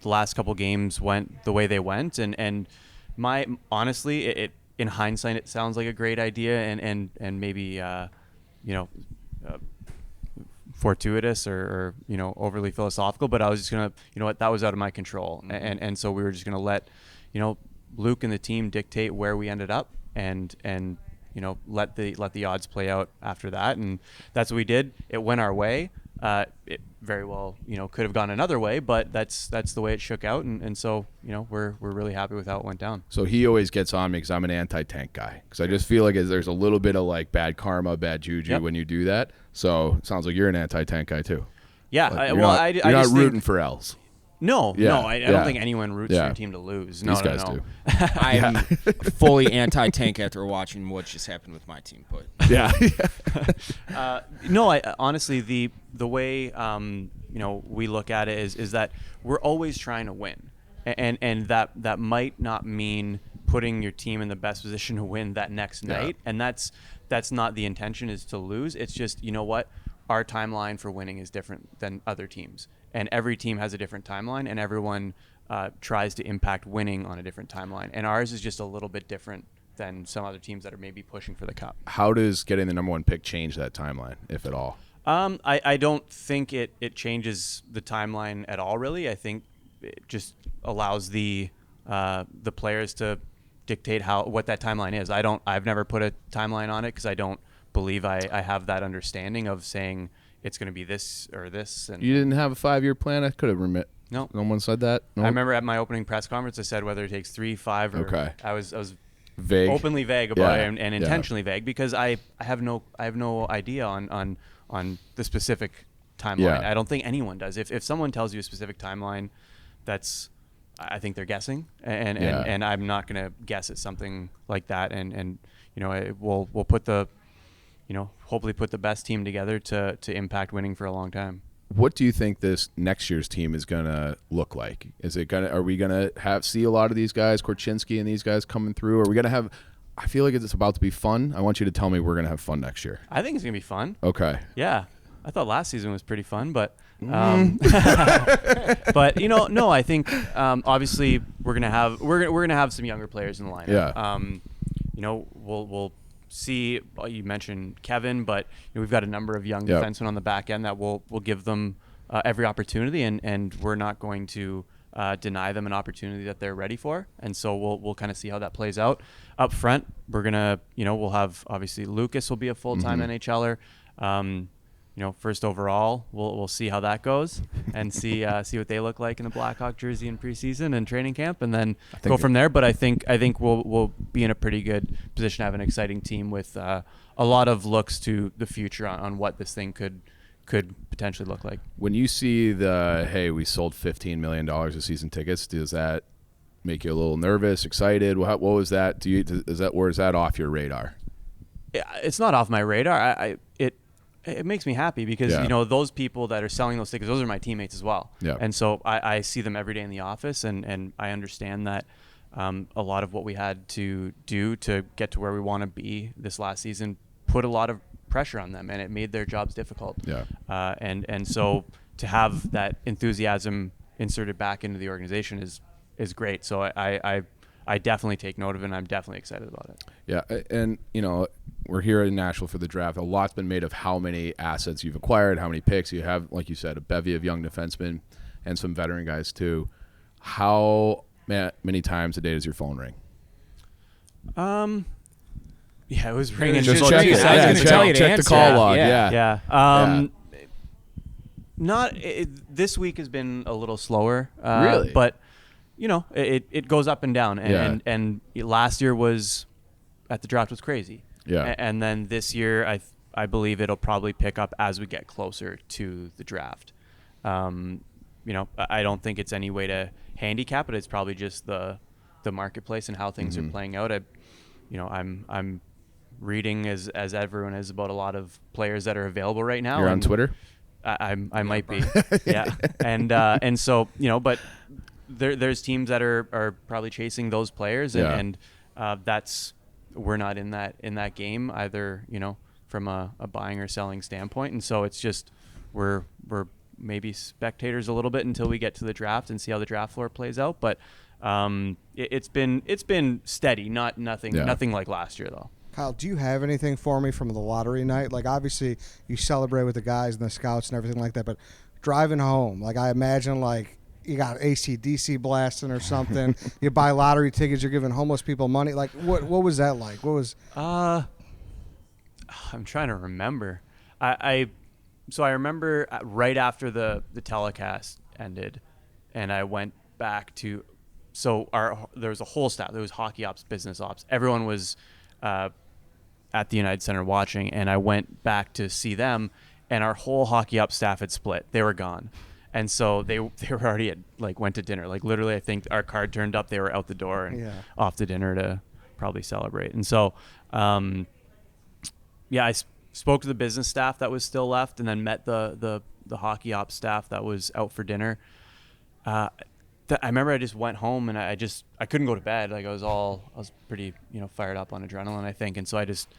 last couple games went the way they went, and honestly, it in hindsight, it sounds like a great idea and maybe fortuitous or overly philosophical, but I was just gonna, that was out of my control, and so we were just gonna let Luke and the team dictate where we ended up, and let the odds play out after that, and that's what we did. It went our way. It very well could have gone another way, but that's the way it shook out, and so we're really happy with how it went down. So he always gets on me because I'm an anti-tank guy, because I just feel like there's a little bit of like bad karma, bad juju Yep. when you do that. So it sounds like you're an anti-tank guy too. Yeah, Like, you're you're not just rooting think, for L's. No, Yeah, I yeah. don't think anyone roots Yeah. for your team to lose. No, These guys no. do. I am fully anti-tank after watching what just happened with my team. But Yeah. No, honestly, the way we look at it is that we're always trying to win, and that might not mean putting your team in the best position to win that next night, and that's not the intention, is to lose. It's just, our timeline for winning is different than other teams, and every team has a different timeline, and everyone tries to impact winning on a different timeline, and ours is just a little bit different than some other teams that are maybe pushing for the cup. How does getting the number 1 pick change that timeline, if at all? I don't think it changes the timeline at all, really. I think it just allows the players to dictate what that timeline is. I've never put a timeline on it because I don't believe I have that understanding of saying it's going to be this or this. And You didn't have a 5-year plan? I could have remit. No. No one said that? No? I remember at my opening press conference, I said whether it takes 3, 5, or Okay. I was Vague. openly vague about Yeah. it and intentionally vague because I have no idea on the specific timeline. Yeah. I don't think anyone does. If someone tells you a specific timeline, I think they're guessing, and I'm not going to guess at something like that. And we'll put hopefully put the best team together to impact winning for a long time. What do you think this next year's team is gonna look like? Are we gonna see a lot of these guys, Korchinski and these guys coming through? Are we gonna have? I feel like it's about to be fun. I want you to tell me we're gonna have fun next year. I think it's gonna be fun. Okay. Yeah, I thought last season was pretty fun, but but no, I think obviously we're gonna have some younger players in the lineup. Yeah. We'll see. You mentioned Kevin, but we've got a number of young defensemen on the back end that will give them every opportunity, and we're not going to deny them an opportunity that they're ready for. And so we'll kind of see how that plays out. Up front, we're gonna we'll have obviously Lucas will be a full-time NHLer. First overall, we'll see how that goes and see what they look like in a Blackhawk jersey in preseason and training camp, and then go from there. But I think we'll be in a pretty good position to have an exciting team with a lot of looks to the future on what this thing could potentially look like. When you see we sold $15 million of season tickets, does that make you a little nervous, excited? What was that? Or is that off your radar? It's not off my radar. It makes me happy because those people that are selling those tickets, those are my teammates as well. Yeah. And so I see them every day in the office, and I understand that a lot of what we had to do to get to where we want to be this last season put a lot of pressure on them, and it made their jobs difficult. Yeah. And so to have that enthusiasm inserted back into the organization is great. So I definitely take note of it, and I'm definitely excited about it. Yeah, and we're here in Nashville for the draft. A lot's been made of how many assets you've acquired, how many picks you have. Like you said, a bevy of young defensemen and some veteran guys too. How many times a day does your phone ring? Yeah, it was ringing. Just just check check it. Yeah, check the call log. Yeah. This week has been a little slower. Really? But it goes up and down. And last year at the draft was crazy. Yeah. And then this year, I believe it'll probably pick up as we get closer to the draft. I don't think it's any way to handicap it. It's probably just the marketplace and how things are playing out. I'm reading as everyone is about a lot of players that are available right now. You're on Twitter? I might be. Yeah. And so, but there's teams that are probably chasing those players, and we're not in that game either, from a buying or selling standpoint. And so it's just we're maybe spectators a little bit until we get to the draft and see how the draft floor plays out. But it's been steady, nothing like last year though. Kyle, do you have anything for me from the lottery night? Like, obviously, you celebrate with the guys and the scouts and everything like that, but driving home, like, I imagine, like, you got AC/DC blasting or something. You buy lottery tickets. You're giving homeless people money. Like, what was that like? What was? I'm trying to remember. I remember right after the telecast ended, and I went back to. So there was a whole staff. There was hockey ops, business ops. Everyone was at the United Center watching, and I went back to see them, and our whole hockey ops staff had split. They were gone. And so they were already went to dinner. Like, literally, I think our card turned up. They were out the door and off to dinner to probably celebrate. And so, I spoke to the business staff that was still left, and then met the hockey ops staff that was out for dinner. I remember I just went home and I couldn't go to bed. Like, I was pretty fired up on adrenaline, I think. And so I just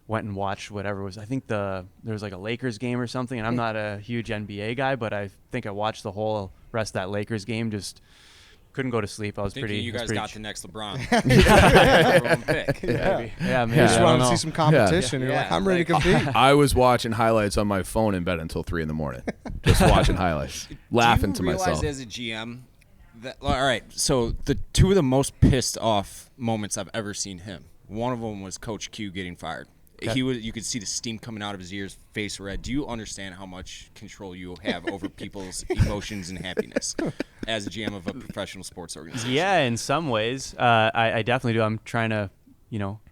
went and watched whatever was. I think there was like a Lakers game or something, and I'm not a huge NBA guy, but I think I watched the whole rest of that Lakers game just couldn't go to sleep. I was Thinking pretty. you I was guys pretty got ch- the next LeBron. Number one pick. Maybe. Yeah, maybe. You just I want don't to see know. some competition. You're Yeah. like, I'm ready to compete. I was watching highlights on my phone in bed until 3 a.m, just watching highlights, laughing to Do you realize myself. as a GM that all right? So the two of the most pissed off moments I've ever seen him. One of them was Coach Q getting fired. He was. You could see the steam coming out of his ears, face red. Do you understand how much control you have over people's emotions and happiness as a GM of a professional sports organization? Yeah, in some ways, I definitely do. I'm trying to,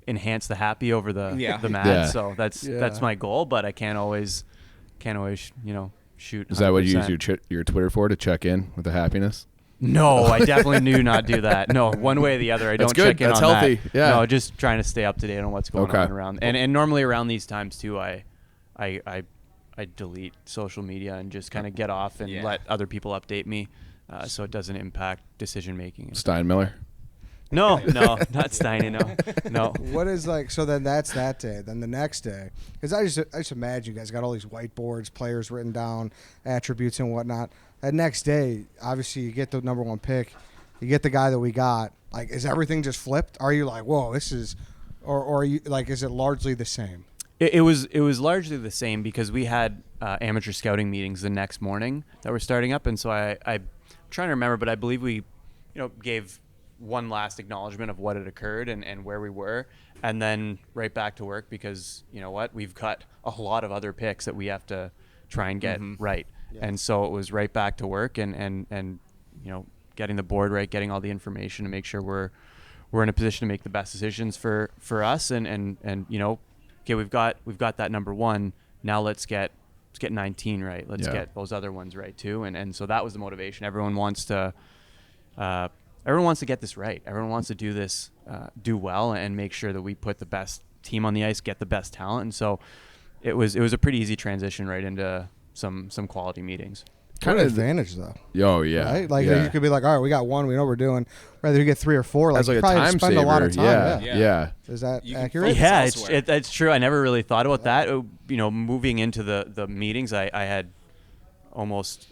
enhance the happy over the mad. Yeah. So that's my goal, but I can't always, shoot. Is that what you use 100%. your Twitter for, to check in with the happiness? No, I definitely do not do that. No, one way or the other. I That's don't good. check in That's on healthy. that. Yeah. No, just trying to stay up to date on what's going Okay. on around. And normally around these times too, I delete social media and just kind of get off and Yeah. let other people update me, so it doesn't impact decision making. Steinmiller. No, not Steiny. No. What is like? So then that's that day. Then the next day, because I just imagine you guys got all these whiteboards, players written down, attributes and whatnot. That next day, obviously, you get the number one pick, you get the guy that we got. Like, is everything just flipped? Are you like, whoa, this is, or are you like, is it largely the same? It was largely the same because we had amateur scouting meetings the next morning that were starting up, and so I'm trying to remember, but I believe we, gave one last acknowledgement of what had occurred and where we were, and then right back to work because we've got a lot of other picks that we have to try and get right, and so it was right back to work and getting the board right, getting all the information to make sure we're in a position to make the best decisions for us and okay, we've got that number one. Now let's get 19 right. Let's get those other ones right too. And so that was the motivation. Everyone wants to get this right. Everyone wants to do this, do well, and make sure that we put the best team on the ice, get the best talent. And so it was a pretty easy transition right into some quality meetings. Kind of advantage though. Oh yeah. Right? Like yeah. you could be like, all right, we got one, we know what we're doing. Rather you get 3 or 4, like, That's like you a probably time spend saver. a lot of time. Yeah. Is that You can accurate? focus Yeah, elsewhere. it's true. I never really thought about that. Moving into the meetings, I had almost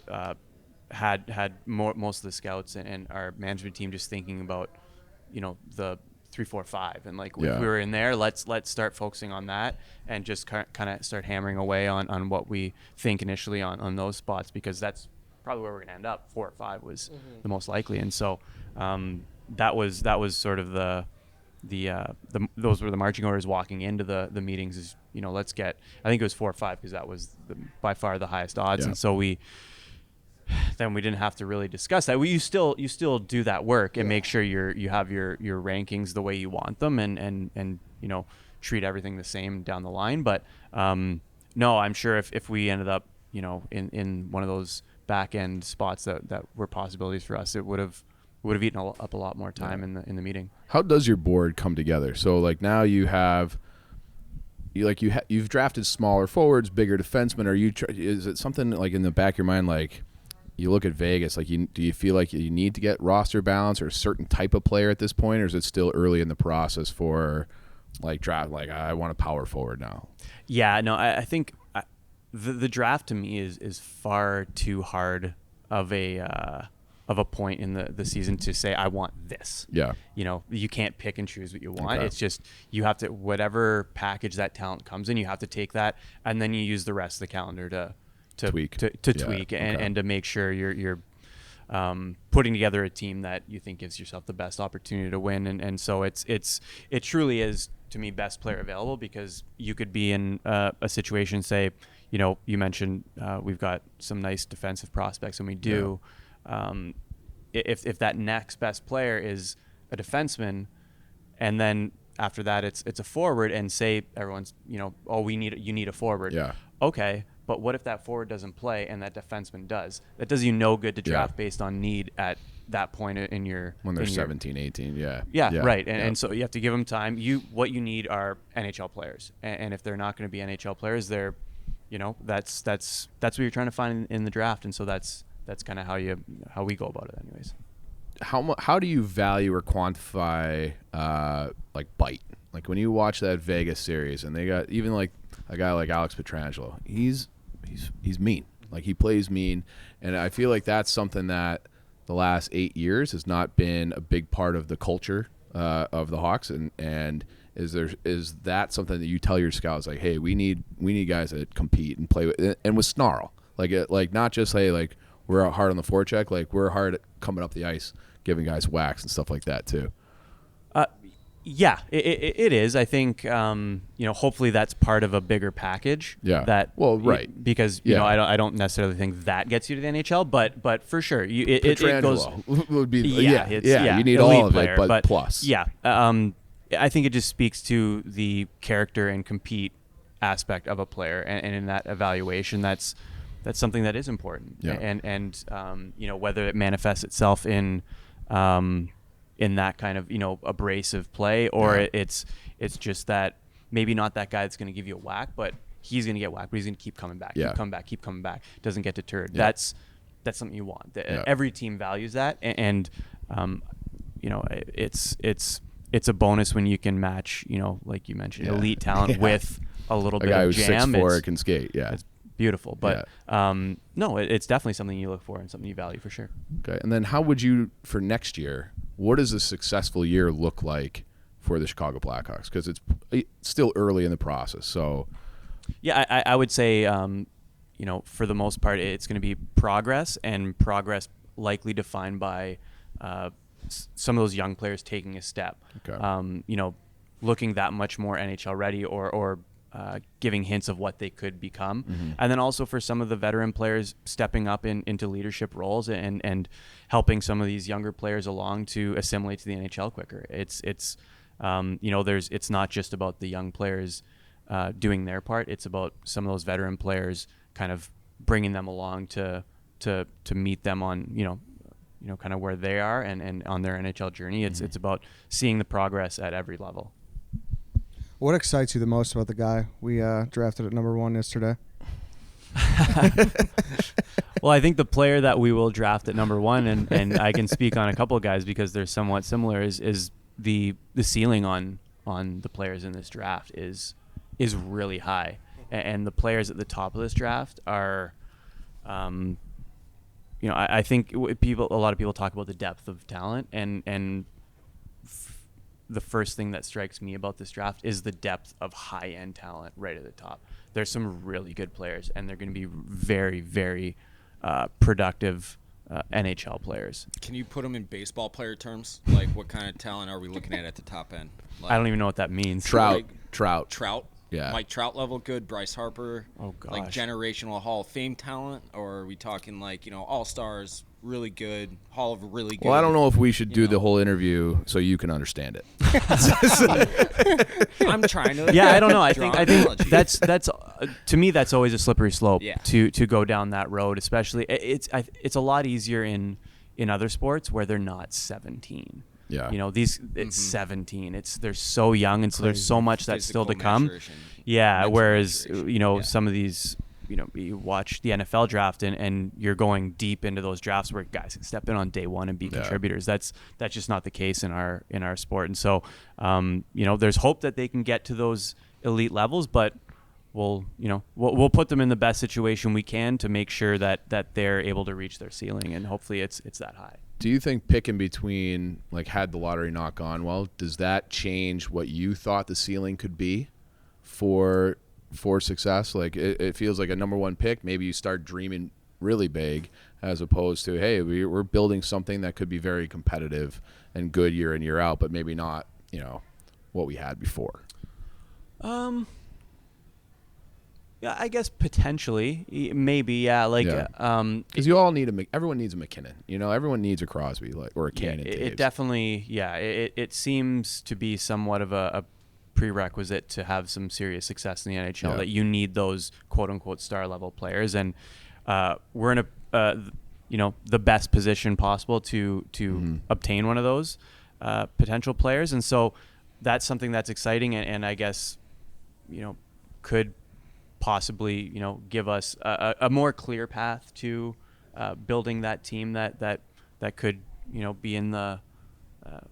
had most of the scouts and our management team just thinking about the 3, 4, 5, and like if we were in there, let's start focusing on that and just kind of start hammering away on what we think initially on those spots, because that's probably where we're gonna end up. 4 or 5 was the most likely, and so that was sort of those were the marching orders walking into the meetings. Is let's get, I think it was 4 or 5 because that was by far the highest odds, and so we didn't have to really discuss that. You still do that work and make sure you have your rankings the way you want them and treat everything the same down the line. But no, I'm sure if we ended up in one of those back end spots that were possibilities for us, it would have eaten up a lot more time in the meeting. How does your board come together? So like now you've drafted smaller forwards, bigger defensemen. Is it something like in the back of your mind, like you look at Vegas, like do you feel like you need to get roster balance or a certain type of player at this point, or is it still early in the process for like draft? Like I want a power forward now. Yeah, no, I think the draft to me is far too hard of a point in the season to say I want this. Yeah. You can't pick and choose what you want. Okay. It's just you have to, whatever package that talent comes in, you have to take that and then you use the rest of the calendar to tweak, tweak and to make sure you're putting together a team that you think gives yourself the best opportunity to win. And so it truly is, to me, best player available, because you could be in a situation, say, you mentioned we've got some nice defensive prospects, and we do. If that next best player is a defenseman, and then after that it's a forward, and say everyone's you need a forward. Yeah. Okay, but what if that forward doesn't play and that defenseman does? That does you no good to draft based on need at that point in your When they're 17, 18, right. And so you have to give them time. What you need are NHL players, and if they're not going to be NHL players, they're that's what you're trying to find in the draft, and so that's kind of how we go about it anyways. How do you value or quantify like bite? Like when you watch that Vegas series and they got even like a guy like Alex Pietrangelo, he's mean. Like he plays mean, and I feel like that's something that the last 8 years has not been a big part of the culture of the Hawks, and is that something that you tell your scouts, like, hey, we need guys that compete and play with, and with snarl, like not just, hey, like, we're hard on the forecheck, like we're hard at coming up the ice, giving guys whacks and stuff like that too. Yeah, it is. I think hopefully that's part of a bigger package. Yeah. Right. Because I don't necessarily think that gets you to the NHL, but for sure, it goes. Would be You need all of it, but plus. Yeah. I think it just speaks to the character and compete aspect of a player, and in that evaluation, that's something that is important. Yeah. And whether it manifests itself in that kind of abrasive play, or it's just that maybe not that guy that's going to give you a whack, but he's going to get whacked, but he's going to keep coming back, keep coming back, doesn't get deterred. Yeah. That's something you want. Every team values that, and it's a bonus when you can match, like you mentioned, elite talent with a little bit guy of who's jam. 6'4" can skate. Yeah, it's beautiful. But no, it's definitely something you look for and something you value for sure. Okay, and then how would you, for next year, what does a successful year look like for the Chicago Blackhawks? Because it's still early in the process. So, yeah, I would say, for the most part, it's going to be progress, and progress likely defined by some of those young players taking a step. Okay. Looking that much more NHL ready, or giving hints of what they could become. Mm-hmm. And then also for some of the veteran players stepping up into leadership roles and helping some of these younger players along to assimilate to the NHL quicker. It's not just about the young players doing their part. It's about some of those veteran players kind of bringing them along to meet them on, kind of where they are and on their NHL journey. It's about seeing the progress at every level. What excites you the most about the guy we drafted at number 1 yesterday? Well, I think the player that we will draft at number 1, and I can speak on a couple of guys because they're somewhat similar, is the ceiling on the players in this draft is really high, and the players at the top of this draft are, I think a lot of people talk about the depth of talent, and the first thing that strikes me about this draft is the depth of high-end talent right at the top. There's some really good players, and they're going to be very, very productive NHL players. Can you put them in baseball player terms? Like, what kind of talent are we looking at the top end? Like, I don't even know what that means. Trout. Yeah. Mike Trout level good. Bryce Harper. Oh gosh. Like generational Hall of Fame talent, or are we talking like all stars, really good, Hall of really good? Well, I don't know if we should do the whole interview so you can understand it. I'm trying to. Yeah, I don't know. I think that's to me that's always a slippery slope. Yeah. To go down that road, especially it's a lot easier in other sports where they're not 17. Yeah. It's 17. They're so young, and so there's so much that's still to come. Yeah. Mental Whereas, maturation. some of these, you watch the NFL draft and you're going deep into those drafts where guys can step in on day one and be contributors. That's just not the case in our sport. And so, there's hope that they can get to those elite levels, but we'll put them in the best situation we can to make sure that they're able to reach their ceiling, and hopefully it's that high. Do you think picking between, like, had the lottery not gone well, does that change what you thought the ceiling could be for success? Like, it feels like a number 1 pick, maybe you start dreaming really big, as opposed to, hey, we're building something that could be very competitive and good year in, year out, but maybe not, what we had before. Yeah, I guess potentially, maybe, yeah. Because you all need everyone needs a McKinnon. Everyone needs a Crosby, or a Cannon. It definitely, it seems to be somewhat of a prerequisite to have some serious success in the NHL, that you need those quote unquote star level players, and we're in the best position possible to obtain one of those potential players, and so that's something that's exciting, and I guess could possibly give us a more clear path to building that team that could be in the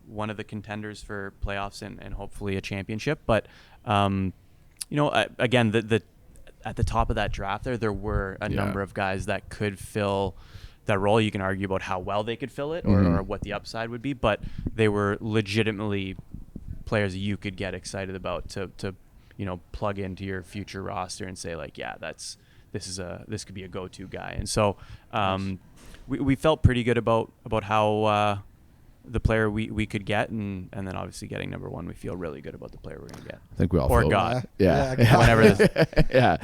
one of the contenders for playoffs and hopefully a championship. But again, the at the top of that draft there were a number of guys that could fill role. You can argue about how well they could fill it or what the upside would be, but they were legitimately players that you could get excited about to plug into your future roster and say like, yeah, this could be a go-to guy. And so we felt pretty good about how the player we could get, and then obviously getting number one, we feel really good about the player we're going to get. I think we all or feel God. Yeah. Whenever Yeah.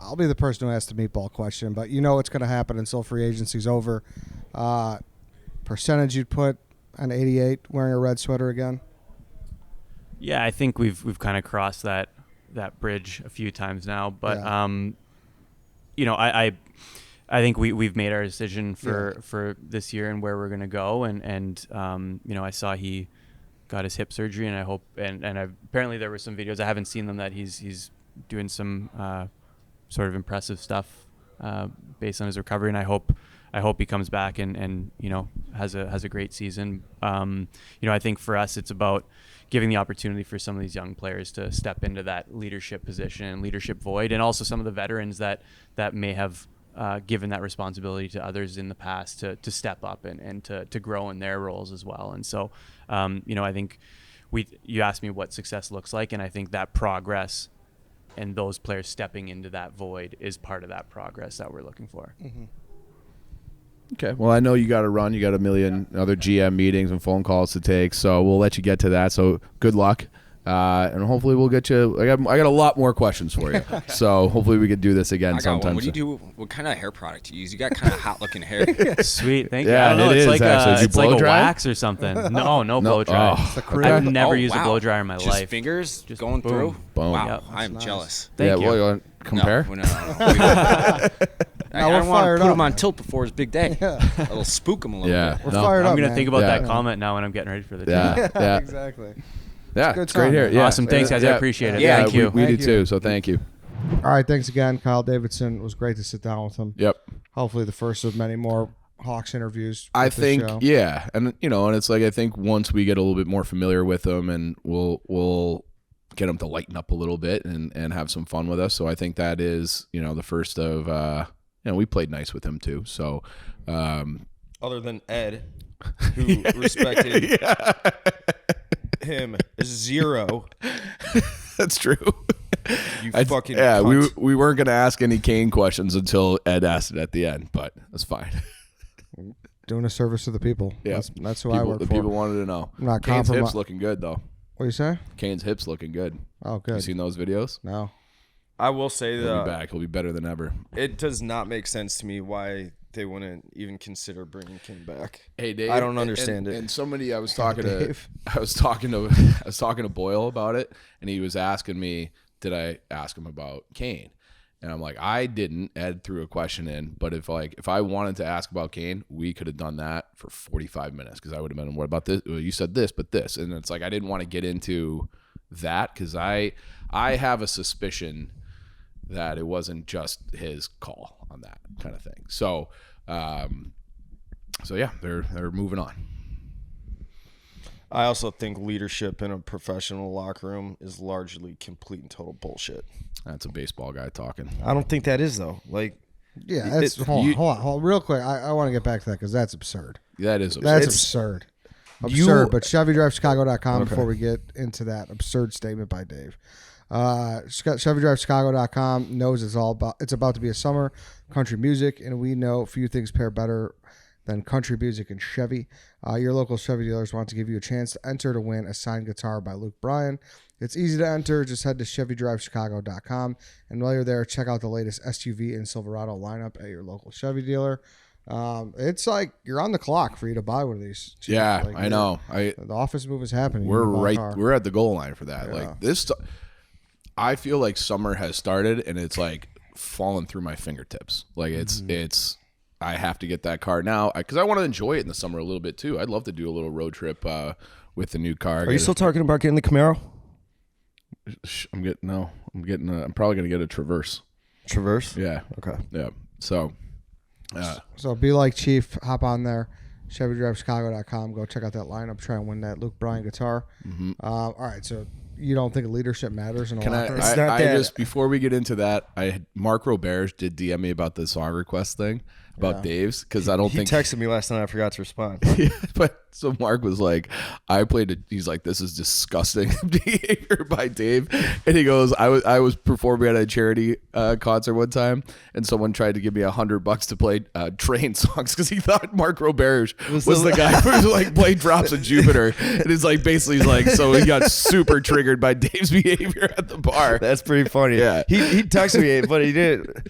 I'll be the person who asks the meatball question, but what's going to happen until free agency's over. Percentage you'd put an 88 wearing a red sweater again? Yeah, I think we've kind of crossed that bridge a few times now, but I think we've made our decision for this year and where we're going to go, and I saw he got his hip surgery, and I hope and apparently there were some videos, I haven't seen them, that he's doing some sort of impressive stuff based on his recovery, and I hope he comes back and has a great season. I think for us it's about giving the opportunity for some of these young players to step into that leadership position and leadership void, and also some of the veterans that may have given that responsibility to others in the past to step up and to grow in their roles as well. And so, I think you asked me what success looks like, and I think that progress and those players stepping into that void is part of that progress that we're looking for. Mm-hmm. Okay. Well, I know you got to run. You got a million other GM meetings and phone calls to take, so we'll let you get to that. So good luck. And hopefully we'll get you. I got a lot more questions for you. So hopefully we could do this again sometime. What do you do? What kind of hair product do you use? You got kind of hot looking hair. Sweet, thank you. Yeah, I don't know. it It's is, like actually. it's like a wax or something. No blow dry. I've never used a blow dryer in my Just life. fingers Just going boom. through. Boom. Wow, Yep. I'm jealous. Thank you. Well, you want to compare? No. No, I we're don't want to fired put up, him on man. tilt before his big day. It'll spook him a little Yeah. bit. We're No. fired I'm up, gonna man. think about Yeah. that comment now when I'm getting ready for the Yeah. team. Yeah. Exactly. Yeah. good It's great time, here. man. Yeah. Awesome. Thanks, guys. I appreciate it. Yeah, Thank you. We do Thank you. too. So thank you. All right, thanks again, Kyle Davidson. It was great to sit down with him. Yep. Hopefully the first of many more Hawks interviews. I with this think, show. yeah, and and it's like I think once we get a little bit more familiar with them, and we'll get them to lighten up a little bit and have some fun with us. So I think that is the first of we played nice with him too. So Other than Ed, who respected him zero. that's true. You fucking yeah. cunt. We weren't gonna ask any Kane questions until Ed asked it at the end, but that's fine. Doing a service to the people. Yeah. That's who I work The for. people wanted to know. I'm not Kane's compromi- hips looking good though. What do you say? Kane's hips looking good. Oh, You good. seen those videos? No. I will say He'll be that back. He'll be better than ever. it does not make sense to me why they wouldn't even consider bringing King back. Hey Dave, I don't understand it. And somebody I was talking to, Dave. I was talking to Boyle about it, and he was asking me, did I ask him about Kane? And I'm like, I didn't. Ed threw a question in, but if I wanted to ask about Kane, we could have done that for 45 minutes because I would have been, what about this? Well, you said this, but this, and it's like I didn't want to get into that because I have a suspicion that it wasn't just his call on that kind of thing. So, yeah, they're moving on. I also think leadership in a professional locker room is largely complete and total bullshit. That's a baseball guy talking. I don't think that is though. Like, Yeah, that's, hold on, real quick. I want to get back to that because that's absurd. That is That's absurd. absurd. But ChevyDriveChicago.com before we get into that absurd statement by Dave. ChevyDriveChicago.com knows it's about to be a summer country music, and we know few things pair better than country music and Chevy. Your local Chevy dealers want to give you a chance to enter to win a signed guitar by Luke Bryan. It's easy to enter. Just head to ChevyDriveChicago.com, and while you're there, check out the latest SUV and Silverado lineup at your local Chevy dealer. It's like you're on the clock for you to buy one of these. Chief. Yeah, Like, I know. The office move is happening. We're You can buy a right. car. We're at the goal line for that. Yeah. Like this, I feel like summer has started and it's like falling through my fingertips. Like it's. I have to get that car now because I want to enjoy it in the summer a little bit too. I'd love to do a little road trip with the new car. are you still talking about getting the Camaro? I'm probably gonna get a Traverse. Traverse? Yeah. Okay. Yeah. So. So be like Chief, hop on there, ChevyDriveChicago.com, go check out that lineup, try and win that Luke Bryan guitar. All right, so you don't think leadership matters in a Can locker room? not I that- just before we get into that, Mark Roberge did DM me about the song request thing, about Dave's because I don't He think texted me last night. I forgot to respond. But so Mark was like, he's like, this is disgusting behavior by Dave. And he goes, I was performing at a charity concert one time, and someone tried to give me $100 to play train songs because he thought Mark Roberge was the guy who was like playing Drops of Jupiter. And it's like, basically, he's like, so he got super triggered by Dave's behavior at the bar. That's pretty funny. Yeah. He texted me, but he didn't.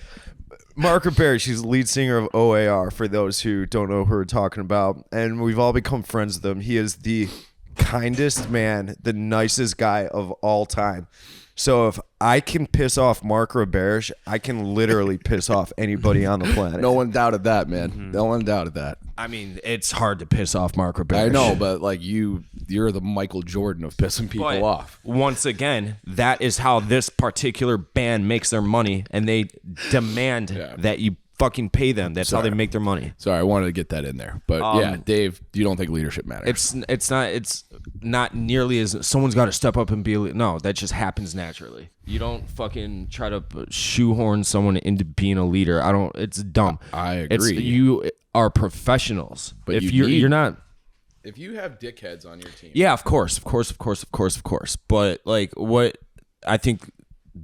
Mark Roberge, she's the lead singer of OAR, for those who don't know who we're talking about. And we've all become friends with him. He is the kindest man, the nicest guy of all time. So if I can piss off Mark Roberge, I can literally piss off anybody on the planet. No one doubted that, man. No one doubted that. I mean, it's hard to piss off Mark Roberge. I know, but like you're the Michael Jordan of pissing people But off. once again, that is how this particular band makes their money, and they demand that you fucking pay them. That's how they make their money. Sorry, I wanted to get that in there. But yeah, Dave, you don't think leadership matters? It's not nearly as someone's got to step up and be no, that just happens naturally. You don't fucking try to shoehorn someone into being a leader. It's dumb. I agree. You are professionals. But if you you're not, if you have dickheads on your team. yeah, of course. But like what I think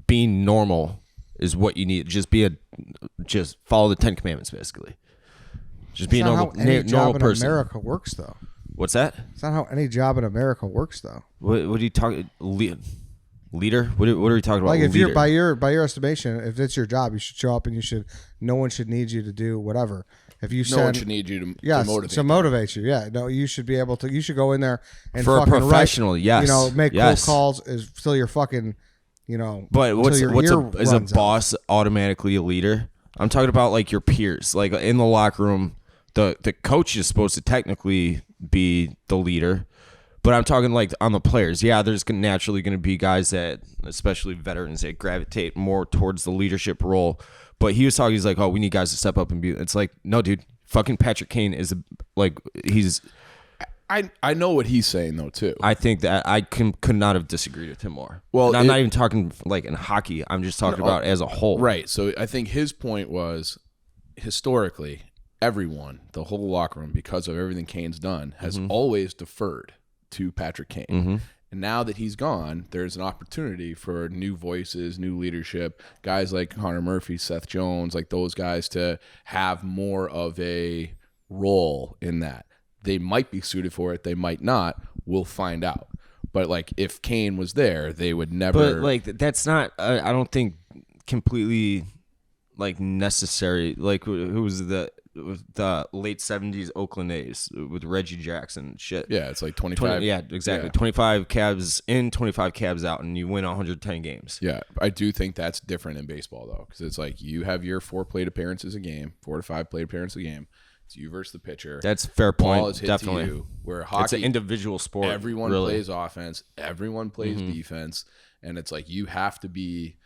being normal is what you need. Just follow the 10 Commandments, basically. Just be a normal, That's not how any normal job in person. America works, though. What's that? It's not how any job in America works, though. What are you talking? Leader? What are we talking about? Like if leader? you're by your estimation, if it's your job, you should show up and no one should need you to do whatever. If you No one should need you to motivate you. Yeah, no, you should be able to. You should go in there and For a fucking professional, write, yes. make Yes. cool calls is till you're fucking, But is ear a runs out. boss automatically a leader? I'm talking about like your peers, like in the locker room. The coach is supposed to technically be the leader, but I'm talking like on the players. Yeah, there's naturally going to be guys that, especially veterans, that gravitate more towards the leadership role. But he was talking. He's like, oh, we need guys to step up and be. It's like, no, dude. Fucking Patrick Kane is he's. I know what he's saying though too. I think that I could not have disagreed with him more. Well, and I'm not even talking like in hockey. I'm just talking about as a whole. Right. So I think his point was historically, everyone, the whole locker room, because of everything Kane's done, has always deferred to Patrick Kane. And now that he's gone, there's an opportunity for new voices, new leadership, guys like Connor Murphy, Seth Jones, like those guys to have more of a role in that. They might be suited for it. They might not. We'll find out. But like if Kane was there, they would never. But like that's not. I don't think completely like necessary. Like who was the late '70s Oakland A's with Reggie Jackson and shit. Yeah, it's like 25. Yeah, exactly. Yeah. 25 cabs in, 25 cabs out, and you win 110 games. Yeah, I do think that's different in baseball though, because it's like you have your 4 plate appearances a game, 4 to 5 plate appearances a game. It's you versus the pitcher. That's a fair Ball point. is hit Definitely. to you. Where hockey, it's an individual sport. everyone really. plays offense, everyone plays defense, and it's like you have to be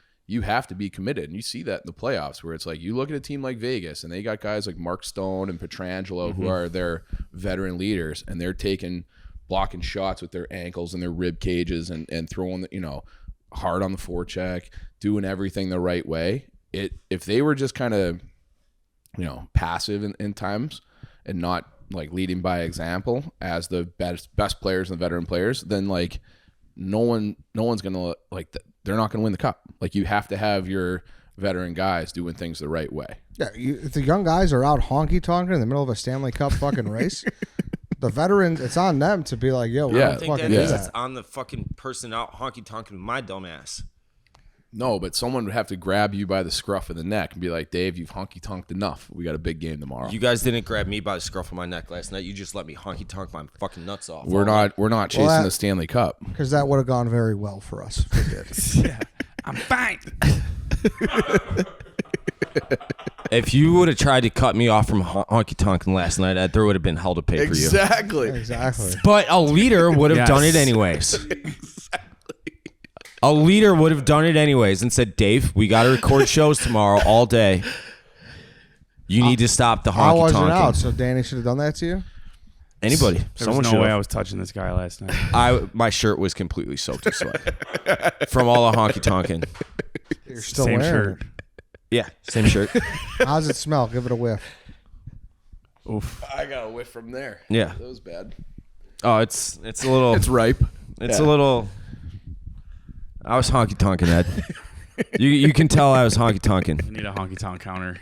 committed. And you see that in the playoffs where it's like you look at a team like Vegas and they got guys like Mark Stone and Pietrangelo who are their veteran leaders, and they're blocking shots with their ankles and their rib cages and throwing hard on the forecheck, doing everything the right way. If they were just kind of passive in times and not like leading by example as the best players and the veteran players, then like no one's gonna they're not gonna win the cup. Like you have to have your veteran guys doing things the right way. Yeah, if the young guys are out honky tonking in the middle of a Stanley Cup fucking race, the veterans, it's on them to be like, yo, we're Yeah. gonna I think fucking that do is. that. It's on the fucking person out honky tonking my dumb ass. No, but someone would have to grab you by the scruff of the neck and be like, Dave, you've honky tonked enough. We got a big game tomorrow. You guys didn't grab me by the scruff of my neck last night. You just let me honky tonk my fucking nuts off. We're not chasing that- the Stanley Cup. Because that would have gone very well for us if we did. I'm fine. If you would have tried to cut me off from honky tonking last night, there would have been hell to pay for you. Exactly. Exactly. But a leader would have Yes. done it anyways. A leader would have done it anyways and said, Dave, we got to record shows tomorrow all day. You need to stop the I honky wasn't out, tonking. so Danny should have done that to you. Anybody. There Someone was no should way I have. was touching this guy last night. My shirt was completely soaked with sweat from all the honky tonking. You're still Same wearing shirt. it. Yeah, same shirt. How's it smell? Give it a whiff. Oof. I got a whiff from there. Yeah. That was bad. Oh, it's a little. It's ripe. It's a little. I was honky tonking that. You can tell I was honky tonking. I need a honky tonk counter.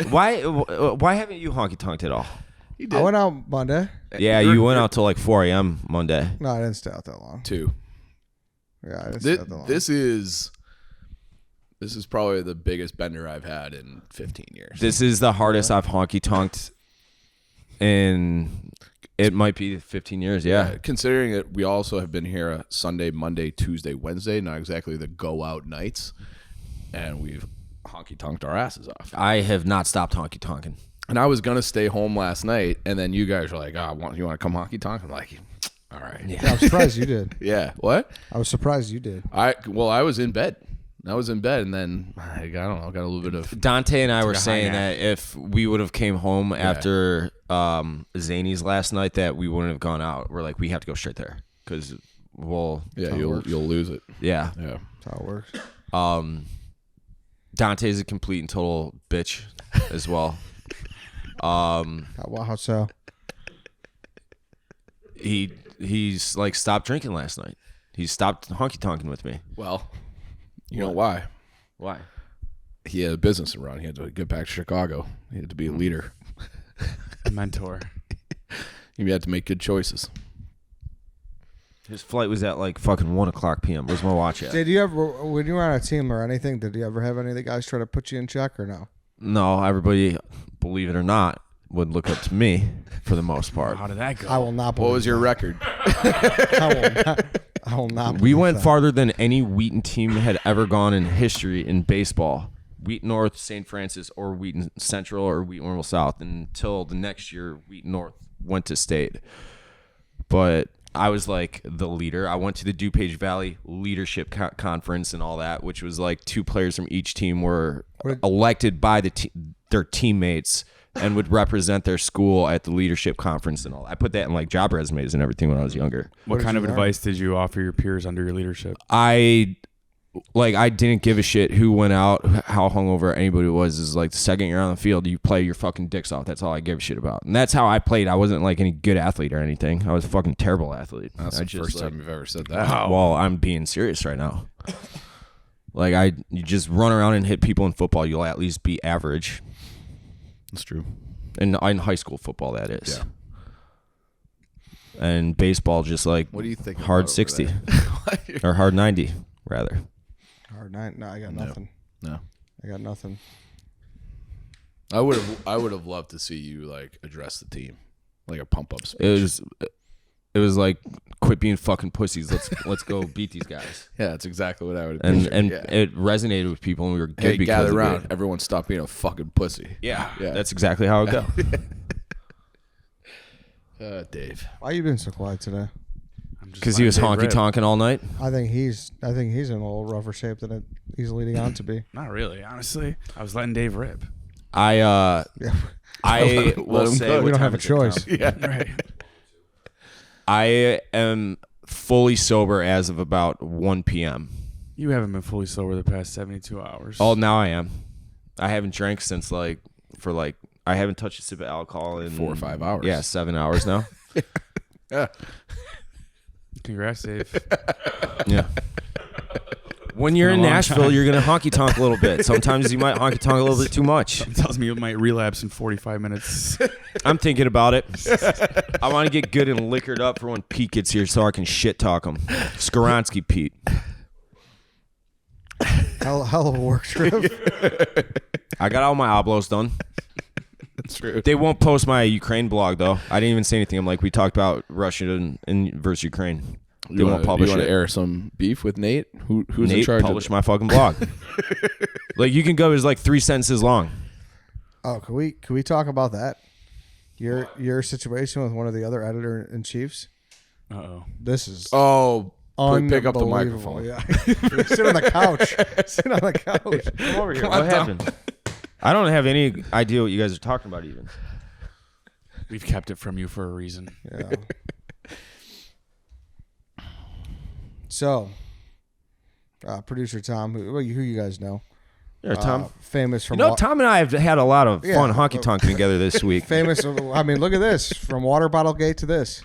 Why haven't you honky tonked at all? I went out Monday. Yeah, you went out till like 4 a.m. Monday. No, I didn't stay out that long. 2. Yeah, I didn't stay out that long. This is probably the biggest bender I've had in 15 years. This is the hardest I've honky tonked in. It might be 15 years. Yeah. Considering that we also have been here Sunday, Monday, Tuesday, Wednesday, not exactly the go out nights, and we've honky tonked our asses off. I have not stopped honky tonking. And I was gonna stay home last night, and then you guys were like, "Oh, you want to come honky tonk?" I'm like, "All right." Yeah, I'm surprised you did. Yeah. What? I was surprised you did. I was in bed. And then I don't know, got a little bit of. Dante and I were a high saying nap. that if we would have came home after Zany's last night, that we wouldn't have gone out. We're like, we have to go straight there because You'll lose it. Yeah. Yeah. That's how it works. Dante's a complete and total bitch as well. How so? He's like stopped drinking last night. He stopped honky tonking with me. Well, you know why? Why? He had a business to run. He had to get back to Chicago. He had to be a leader. A mentor. He had to make good choices. His flight was at like fucking 1:00 p.m. Where's my watch at? Did you ever, when you were on a team or anything, did you ever have any of the guys try to put you in check or no? No, everybody, believe it or not, would look up to me for the most part. How did that go? I will not. What was your record? I will not. We believe went that. farther than any Wheaton team had ever gone in history in baseball. Wheaton North, St. Francis, or Wheaton Central, or Wheaton Orville South until the next year Wheaton North went to state. But I was like the leader. I went to the DuPage Valley Leadership Conference and all that, which was like 2 players from each team were elected by their teammates and would represent their school at the leadership conference and all. I put that in like job resumes and everything when I was younger. What kind did of you learn? advice did you offer your peers under your leadership? I didn't give a shit who went out, how hungover anybody was. Is like the second you're on the field, you play your fucking dicks off. That's all I give a shit about. And that's how I played. I wasn't like any good athlete or anything. I was a fucking terrible athlete. That's I the first time you've ever said that. Well, I'm being serious right now. Like you just run around and hit people in football, you'll at least be average. That's true. In high school football, that is. Yeah. And baseball, just like What do you think? hard 60 or hard 90, rather. Hard night. No, I got nothing. No. I got nothing. I would have loved to see you like address the team, like a pump up speech. It was like, quit being fucking pussies. Let's go beat these guys. Yeah, that's exactly what I would have And pictured. Yeah. it resonated with people, and we were good Hey, because gather of around. it. Everyone stop being a fucking pussy. Yeah, Yeah. that's exactly how it go. Dave. Why you been so quiet today? Because he was honky tonking all night. I think he's in a little rougher shape than he's leading on to be. Not really, honestly. I was letting Dave rip. I will him say cook. We what don't time have a is it, Tom? choice. Yeah. Right. I am fully sober as of about 1 p.m. You haven't been fully sober the past 72 hours. Oh, now I am. I haven't drank since I haven't touched a sip of alcohol in 4 or 5 hours. Yeah, 7 hours now. Yeah. Congrats, Dave. Yeah. When you're been in a long Nashville, time. you're gonna honky tonk a little bit. Sometimes you might honky tonk a little bit too much. It tells me you might relapse in 45 minutes. I'm thinking about it. I want to get good and liquored up for when Pete gets here, so I can shit talk him. Skoronsky Pete. Hell of a work trip. I got all my oblos done. That's true. They won't post my Ukraine blog though. I didn't even say anything. I'm like, we talked about Russia and versus Ukraine. They won't publish you want it. to air some beef with Nate? Who's Nate in charge published of my fucking blog. Like you can go. It's like 3 sentences long. Oh, can we talk about that? Your situation with one of the other editor in chiefs. Uh-oh. This is Oh, pick up the unbelievable. microphone. Yeah. Sit on the couch. Sit on the couch. Come over here. What happened? I don't have any idea what you guys are talking about even. We've kept it from you for a reason. Yeah. So, producer Tom, who you guys know, Yeah, Tom. Famous from Tom and I have had a lot of fun Yeah. honky tonking together this week. famous. I mean, look at this from water bottle gate to this.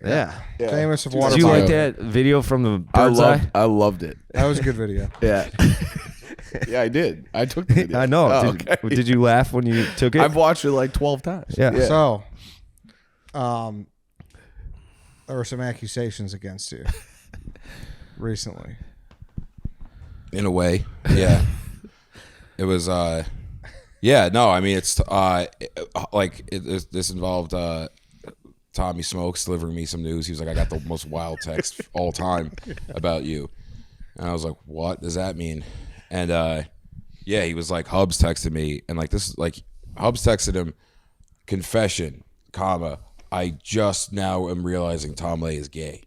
Yeah. Famous of water Did you bottle. like that video from the bird's eye? I loved it. That was a good video. Yeah. Yeah, I did. I took the video. I know. Oh, did, okay. did you laugh when you took it? I've watched it like 12 times. Yeah. So, there were some accusations against you recently. In a way, yeah. It was, yeah. No, I mean, it's this involved Tommy Smokes delivering me some news. He was like, "I got the most wild text all time about you," and I was like, "What does that mean?" And yeah, he was like, "Hubs texted me," and like this, like Hubs texted him, confession, comma. I just now am realizing Tom Lay is gay.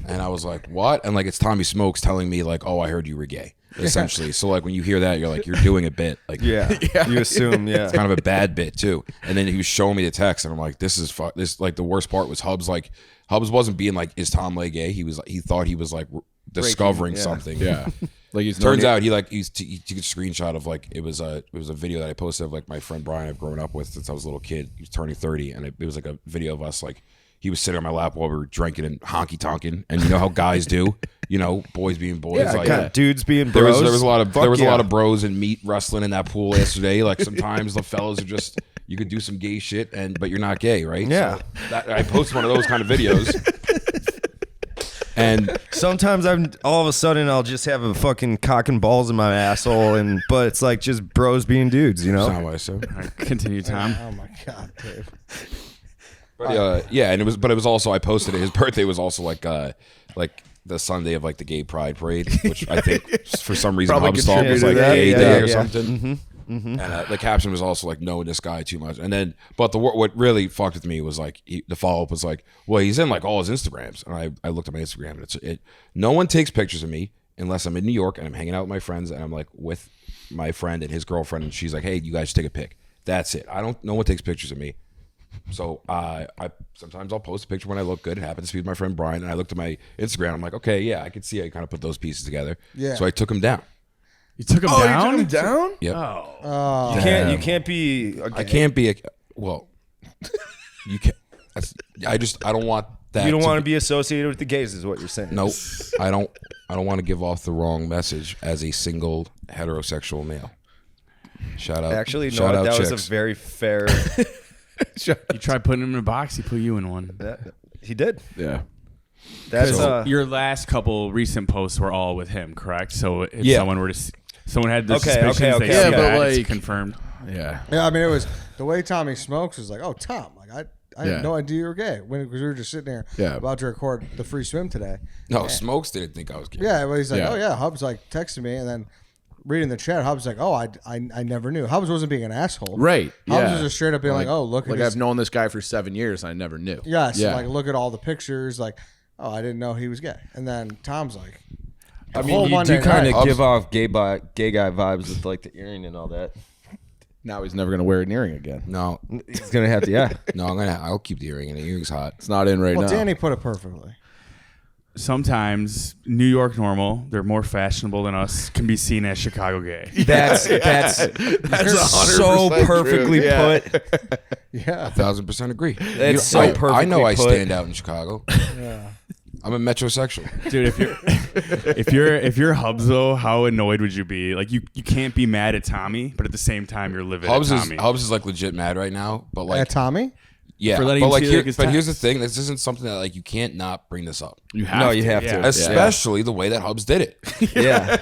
And I was like, what? And like, it's Tommy Smokes telling me like, oh, I heard you were gay, essentially. So like, when you hear that, you're like, you're doing a bit. Like, Yeah. You assume, yeah. it's kind of a bad bit too. And then he was showing me the text, and I'm like, this is this like the worst part was Hubs. Like, Hubs wasn't being like, is Tom Lay gay? He thought he was like discovering something. Yeah. Like he's Turns out he took a screenshot of like it was a video that I posted of like my friend Brian I've grown up with since I was a little kid. He was turning 30, and it was like a video of us like he was sitting on my lap while we were drinking and honky tonking, and you know how guys do, you know, boys being boys. Yeah, like, kind of dudes being there bros. was a lot of Fuck a yeah. lot of bros and meat wrestling in that pool yesterday. Like sometimes the fellas are just you could do some gay shit but you're not gay, right? Yeah. So I posted one of those kind of videos. And Sometimes all of a sudden I'll just have a fucking cock and balls in my asshole, but it's like just bros being dudes, you that's know? not what I said. All right, continue, Tom. Oh my God, Dave. But yeah, and it was also I posted it. His birthday was also like the Sunday of like the gay pride parade, which I think for some reason Probably Hubs thought was like contributed to that. gay Yeah, day yeah, or yeah. something. And the caption was also like knowing this guy too much. And then, but what really fucked with me was like the follow up was like, well, he's in like all his Instagrams, and I looked at my Instagram, and no one takes pictures of me unless I'm in New York and I'm hanging out with my friends and I'm like with my friend and his girlfriend, and she's like, hey, you guys should take a pic. That's it. No one takes pictures of me. So I sometimes I'll post a picture when I look good. It happens to be with my friend Brian, and I looked at my Instagram. I'm like, okay, yeah, I could see I kind of put those pieces together. Yeah. So I took him down. You took him down? You took him down? Yep. Oh. You can't be. I can't be well. You can't. I don't want that. You don't want to be associated with the gays, is what you're saying. Nope. I don't want to give off the wrong message as a single heterosexual male. Shout out. Actually, shout no, out that chicks. was a very fair. You tried putting him in a box, he put you in one. He did. Yeah. That's So your last couple recent posts were all with him, correct? So if Yeah. someone were to, someone had the Okay, suspicions, okay, they okay, see okay. that, But, it's like- confirmed. Yeah. Yeah, I mean, it was the way Tommy Smokes was like, oh, Tom, like I Yeah. had no idea you were gay because we were just sitting there Yeah. about to record the free swim today. No, Smokes didn't think I was gay. Yeah, well, he's like, Yeah. oh yeah, Hubs like texted me, and then reading the chat, Hubs like, oh, I never knew. Hubs wasn't being an asshole, Right. Hubs Yeah. was just straight up being like, oh, look at like his, I've known this guy for 7 years. I never knew. yes, Yeah. like look at all the pictures, like, oh, I didn't know he was gay, and then Tom's like, I the mean, whole you Monday do kind night- of give off gay guy vibes with like the earring and all that. Now he's never gonna wear an earring again. No, He's gonna have to, yeah. no, I'll keep the earring, and the earring's hot. It's not in right well, now. Danny put it perfectly. Sometimes New York normal, they're more fashionable than us, can be seen as Chicago gay. That's That's so 100% perfectly true. Yeah. put. Yeah, 1,000% agree. That's so I perfectly know I put. stand out in Chicago. yeah. I'm a metrosexual. Dude, if you're Hubs though, how annoyed would you be? Like you can't be mad at Tommy, but at the same time you're livid Hubs at is Tommy. Hubs is like legit mad right now, but like Tommy. yeah, for letting but him like see, here, like, his but here's the text. thing: this isn't something that like you can't not bring this up, You have No, to. you have Yeah. to. especially the way that Hubs did it. Yeah.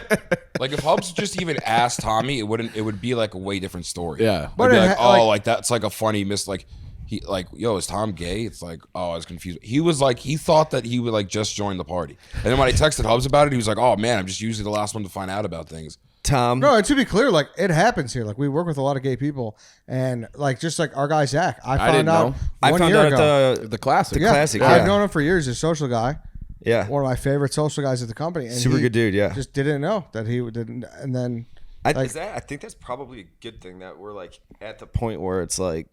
Like if Hubs just even asked Tommy, it would be like a way different story. Yeah. But It'd be it like, ha- oh, like- like that's like a funny like he like, yo, is Tom gay? It's like, oh, I was confused. He was like, he thought that he would like just join the party, and then when I texted Hubs about it, he was like, oh man, I'm just usually the last one to find out about things. Tom. No, and to be clear, like it happens here. Like we work with a lot of gay people, and like just like our guy Zach, I found didn't out know. I one found year out ago. at The classic. Yeah, classic, I've yeah. known him for years. He's a social guy, Yeah. one of my favorite social guys at the company. And Super he good dude, yeah. just didn't know that he didn't. And then I like- think that's probably a good thing that we're like at the point where it's like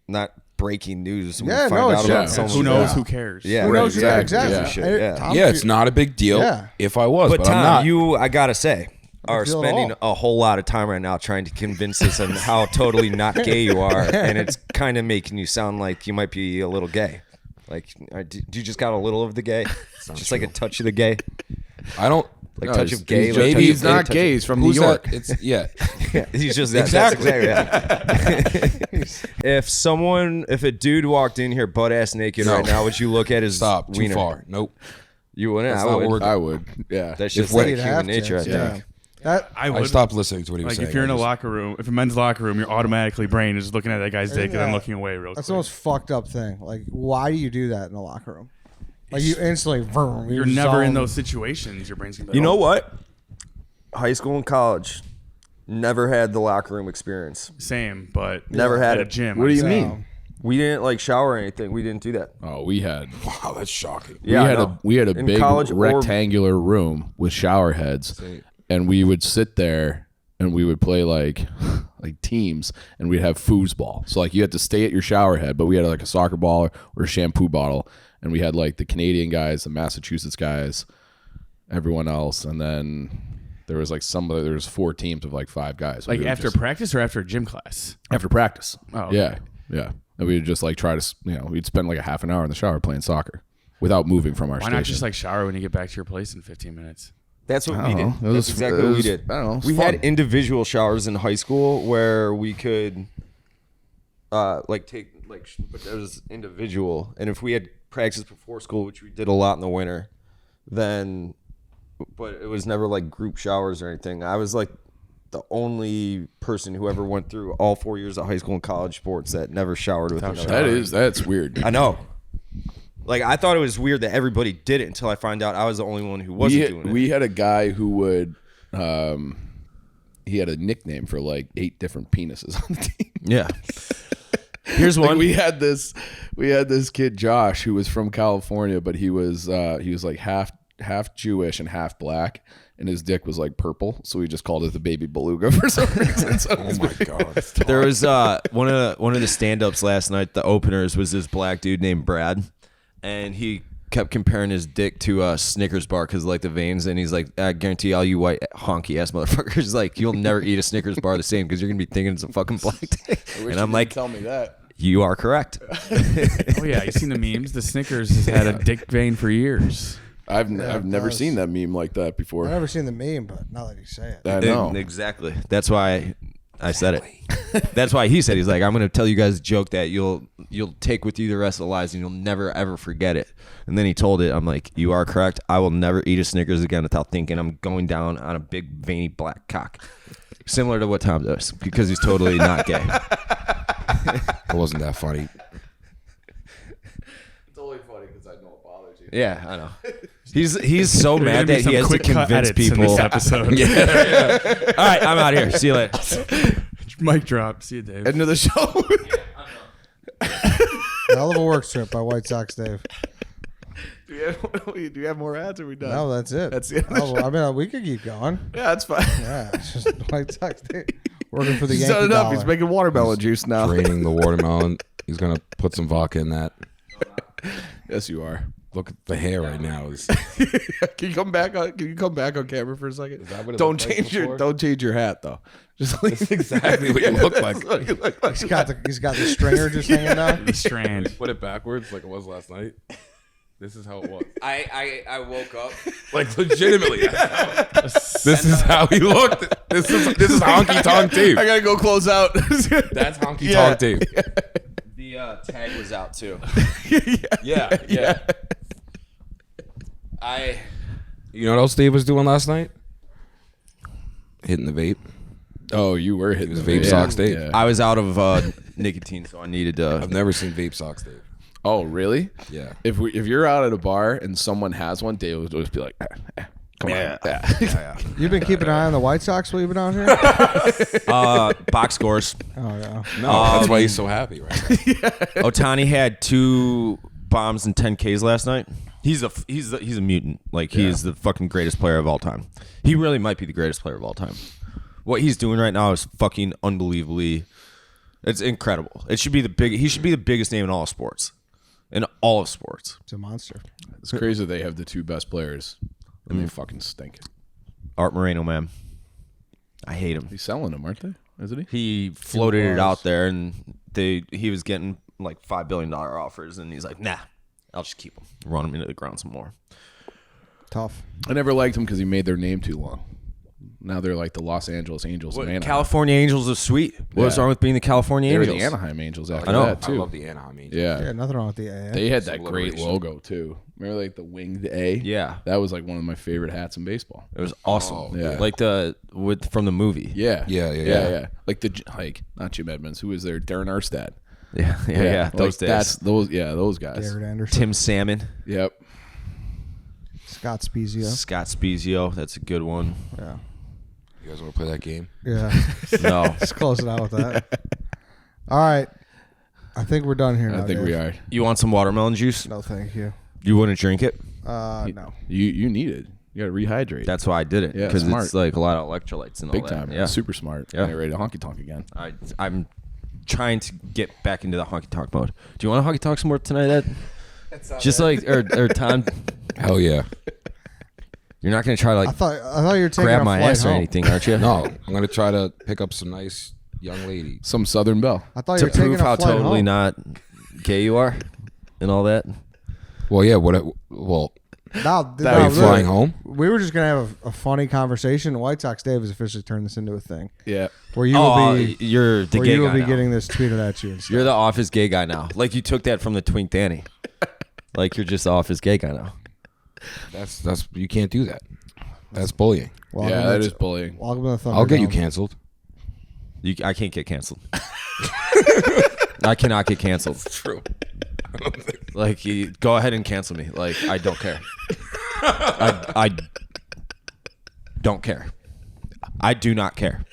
not breaking news. When Yeah, we find no, it's out about just- someone. Who knows? Yeah. Who cares? Yeah. who knows? exactly. Yeah, exactly. Yeah. Shit, And yeah. Tom Yeah, should- it's not a big deal Yeah. if I was, But but Tom, I'm not. I gotta say, are feel it spending all. a whole lot of time right now trying to convince us on how totally not gay you are, and it's kind of making you sound like you might be a little gay. Like, do you just got a little of the gay? Just like a touch of the gay? I don't. Like no, touch he's- of gay, he's like just- Maybe touch he's of gay, not touch gay. of- He's from New Who's York. that? It's yeah. He's just Exactly. That's exactly if a dude walked in here butt ass naked No. right now, would you look at his Stop. Too wiener? far. Nope. You wouldn't. That's I not what would. we're- I would. Yeah. That's If just we- like You'd human have to. nature, I Yeah. think. I I would. stopped listening to what he was Like saying. if you're in I a just- locker room, if a men's locker room, your automatically brain is looking at that guy's dick and then Yeah. looking away real That's quick. the most fucked up thing. Like, why do you do that in the locker room? Like, you instantly. You're never in those situations. Your brain's gonna be like, You know oh, what? High school and college, never had the locker room experience. Same, but Never had at a it. gym. What do you I'd say. mean? We didn't like shower or anything. We didn't do that. Oh, we had. Wow, that's shocking. Yeah, I know. we had a In big college or- rectangular room with shower heads, and we would sit there and we would play like teams, and we'd have foosball. So like you had to stay at your shower head, but we had like a soccer ball or a shampoo bottle, and we had like the Canadian guys, the Massachusetts guys, everyone else, and then there was like there was 4 teams of like 5 guys. Like We would after just- practice or after a gym class? after practice. Oh, okay. Yeah. And we would just like try to, we'd spend like a half an hour in the shower playing soccer without moving from our Why station. not just like shower when you get back to your place in 15 minutes? That's what I we don't did. know. It That's was- exactly it what we was- did. I don't know. It's We fun. had individual showers in high school where we could, like take like, but there was individual, and if we had practice before school, which we did a lot in the winter, then, but it was never like group showers or anything. I was like the only person who ever went through all 4 years of high school and college sports that never showered with another. That's weird. I know. Like, I thought it was weird that everybody did it until I find out I was the only one who wasn't doing it. We had a guy who would, he had a nickname for like 8 different penises on the team. Yeah. Here's Like one. we had this kid Josh who was from California, but he was like half Jewish and half black, and his dick was like purple, so we just called it the baby beluga for some reason. So Oh my god. There was one of the stand-ups last night. The openers was this black dude named Brad, and he kept comparing his dick to a Snickers bar because like the veins, and he's like, I guarantee all you white honky ass motherfuckers, like you'll never eat a Snickers bar the same because you're gonna be thinking it's a fucking black dick. And I'm like, tell me that. you are correct. Oh yeah, you seen the memes? The Snickers has had a dick vein for years. I've never does. seen that meme like that before. I've never seen the meme, but now that you say it. I know. Exactly. That's why I said it. That's why he said, he's like, I'm gonna tell you guys a joke that you'll take with you the rest of the lives and you'll never ever forget it. And then he told it. I'm like, you are correct. I will never eat a Snickers again without thinking I'm going down on a big veiny black cock. Similar to what Tom does because he's totally not gay. It wasn't that funny. It's only funny because I know it bothers you. Yeah, I know. He's so There's mad gonna be that he some has to quick cut convince edits in people. this episode. All right, I'm out of here. See you later. Mic drop. See you, Dave. End of the show. Hell of a work trip by White Sox Dave. do you have more ads or are we done? No, that's it. That's it. Oh, I mean, we could keep going. Yeah, that's fine. Yeah, it's just White Sox Dave working for the He's Yankee done enough. dollar. He's making watermelon juice now. Draining the watermelon. He's gonna put some vodka in that. Yes, you are. Look at the hair right now. Is Can you come back on? Can you come back on camera for a second? that what it Don't looked like change your before? don't change your hat though. Just like exactly what you look like. That's what you look like. He's got the stringer just hanging down. The strand. Put it backwards like it was last night. This is how it was. I woke up. Like legitimately. This is how he looked. This is Honky Tonk Dave. I gotta go close out. That's Honky Yeah. Tonk Dave. The tag was out too. Yeah. You know what else Dave was doing last night? Hitting the vape. Oh, you were hitting was the vape socks, Dave. Yeah. I was out of nicotine, so I needed I've never seen vape socks, Dave. Oh, really? Yeah. If you're out at a bar and someone has one, Dave would always be like, come on. Yeah. You've been keeping an eye on the White Sox while you've been out here? box scores. Oh, yeah. No, that's why he's so happy right now. Otani had 2 bombs and 10 Ks last night. He's a mutant. Like he is the fucking greatest player of all time. He really might be the greatest player of all time. What he's doing right now is fucking unbelievably. It's incredible. He should be the biggest name in all of sports. In all of sports. It's a monster. It's crazy they have the 2 best players and they fucking stink. Art Moreno, man. I hate him. He's selling them, aren't they? Isn't he? He floated it out there, and he was getting like $5 billion offers, and he's like, nah, I'll just keep him, run him into the ground some more. Tough. I never liked him because he made their name too long. Now they're like the Los Angeles Angels of Anaheim. California Angels is sweet. What's wrong with being the California They were Angels? the Anaheim Angels after I know. that too. I love the Anaheim Angels. Yeah. Yeah, nothing wrong with the AA. They had that great alliteration. logo too. Remember like the winged A? Yeah. That was like one of my favorite hats in baseball. It was awesome. yeah. Like from the movie. Yeah. Yeah. Like not Jim Edmonds. Who was there? Darren Arstad. Yeah. Those days. Those guys. Garrett Anderson. Tim Salmon. Yep. Scott Spezio. Scott Spezio. That's a good one. Yeah. You guys want to play that game? Yeah. No. Let's close it out with that. All right. I think we're done here now. I think Dave. we are. You want some watermelon juice? No, thank you. You wouldn't drink it? No. You need it. You got to rehydrate. That's why I did it. Yeah, Because smart. it's like a lot of electrolytes and big all that. time. Yeah. Super smart. Yeah. Get ready to honky tonk again. I'm trying to get back into the honky tonk mode. Do you want to honky tonk some more tonight, Ed? Just like or Tom, Hell yeah. you're not gonna try to I like thought you were taking grab a my flight ass or home. anything, aren't you? No, I'm gonna try to pick up some nice young ladies. Some Southern Belle. I thought you To were taking prove a how flight totally home. not gay you are and all that. Well, yeah. No, Are you really. flying home? We were just gonna have a funny conversation. White Sox Dave has officially turned this into a thing Yeah. where you will be you're the where gay you will guy be now. getting this tweeted at you. And stuff. You're the office gay guy now. Like you took that from the Twink Danny. Like you're just the office gay guy now. That's you can't do that. That's bullying. Welcome Yeah, to- that is bullying. Welcome to the Thunderdome. I'll get you canceled. I can't get canceled. I cannot get canceled. True. Like, go ahead and cancel me. Like, I don't care. I don't care. I do not care.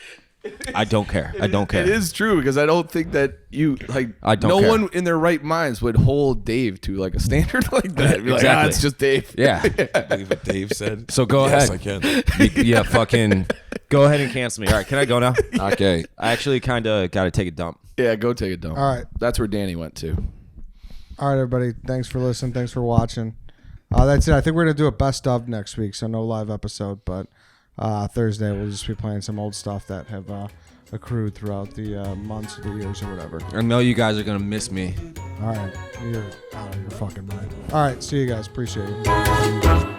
I don't care. I don't care. It is true because I don't think that you like. I don't no care. one in their right minds would hold Dave to like a standard like that. Be like, Exactly. it's just Dave. Yeah. Believe what Dave said. So go Yes, ahead. I can. Yeah, fucking go ahead and cancel me. All right, can I go now? Okay. I actually kind of got to take a dump. Yeah, go take a dump. All right. That's where Danny went to. All right, everybody. Thanks for listening. Thanks for watching. That's it. I think we're gonna do a best of next week, so no live episode, but Thursday we'll just be playing some old stuff that have accrued throughout the months or the years or whatever. I know you guys are going to miss me. All right. You're out of your fucking mind. All right. See you guys. Appreciate it.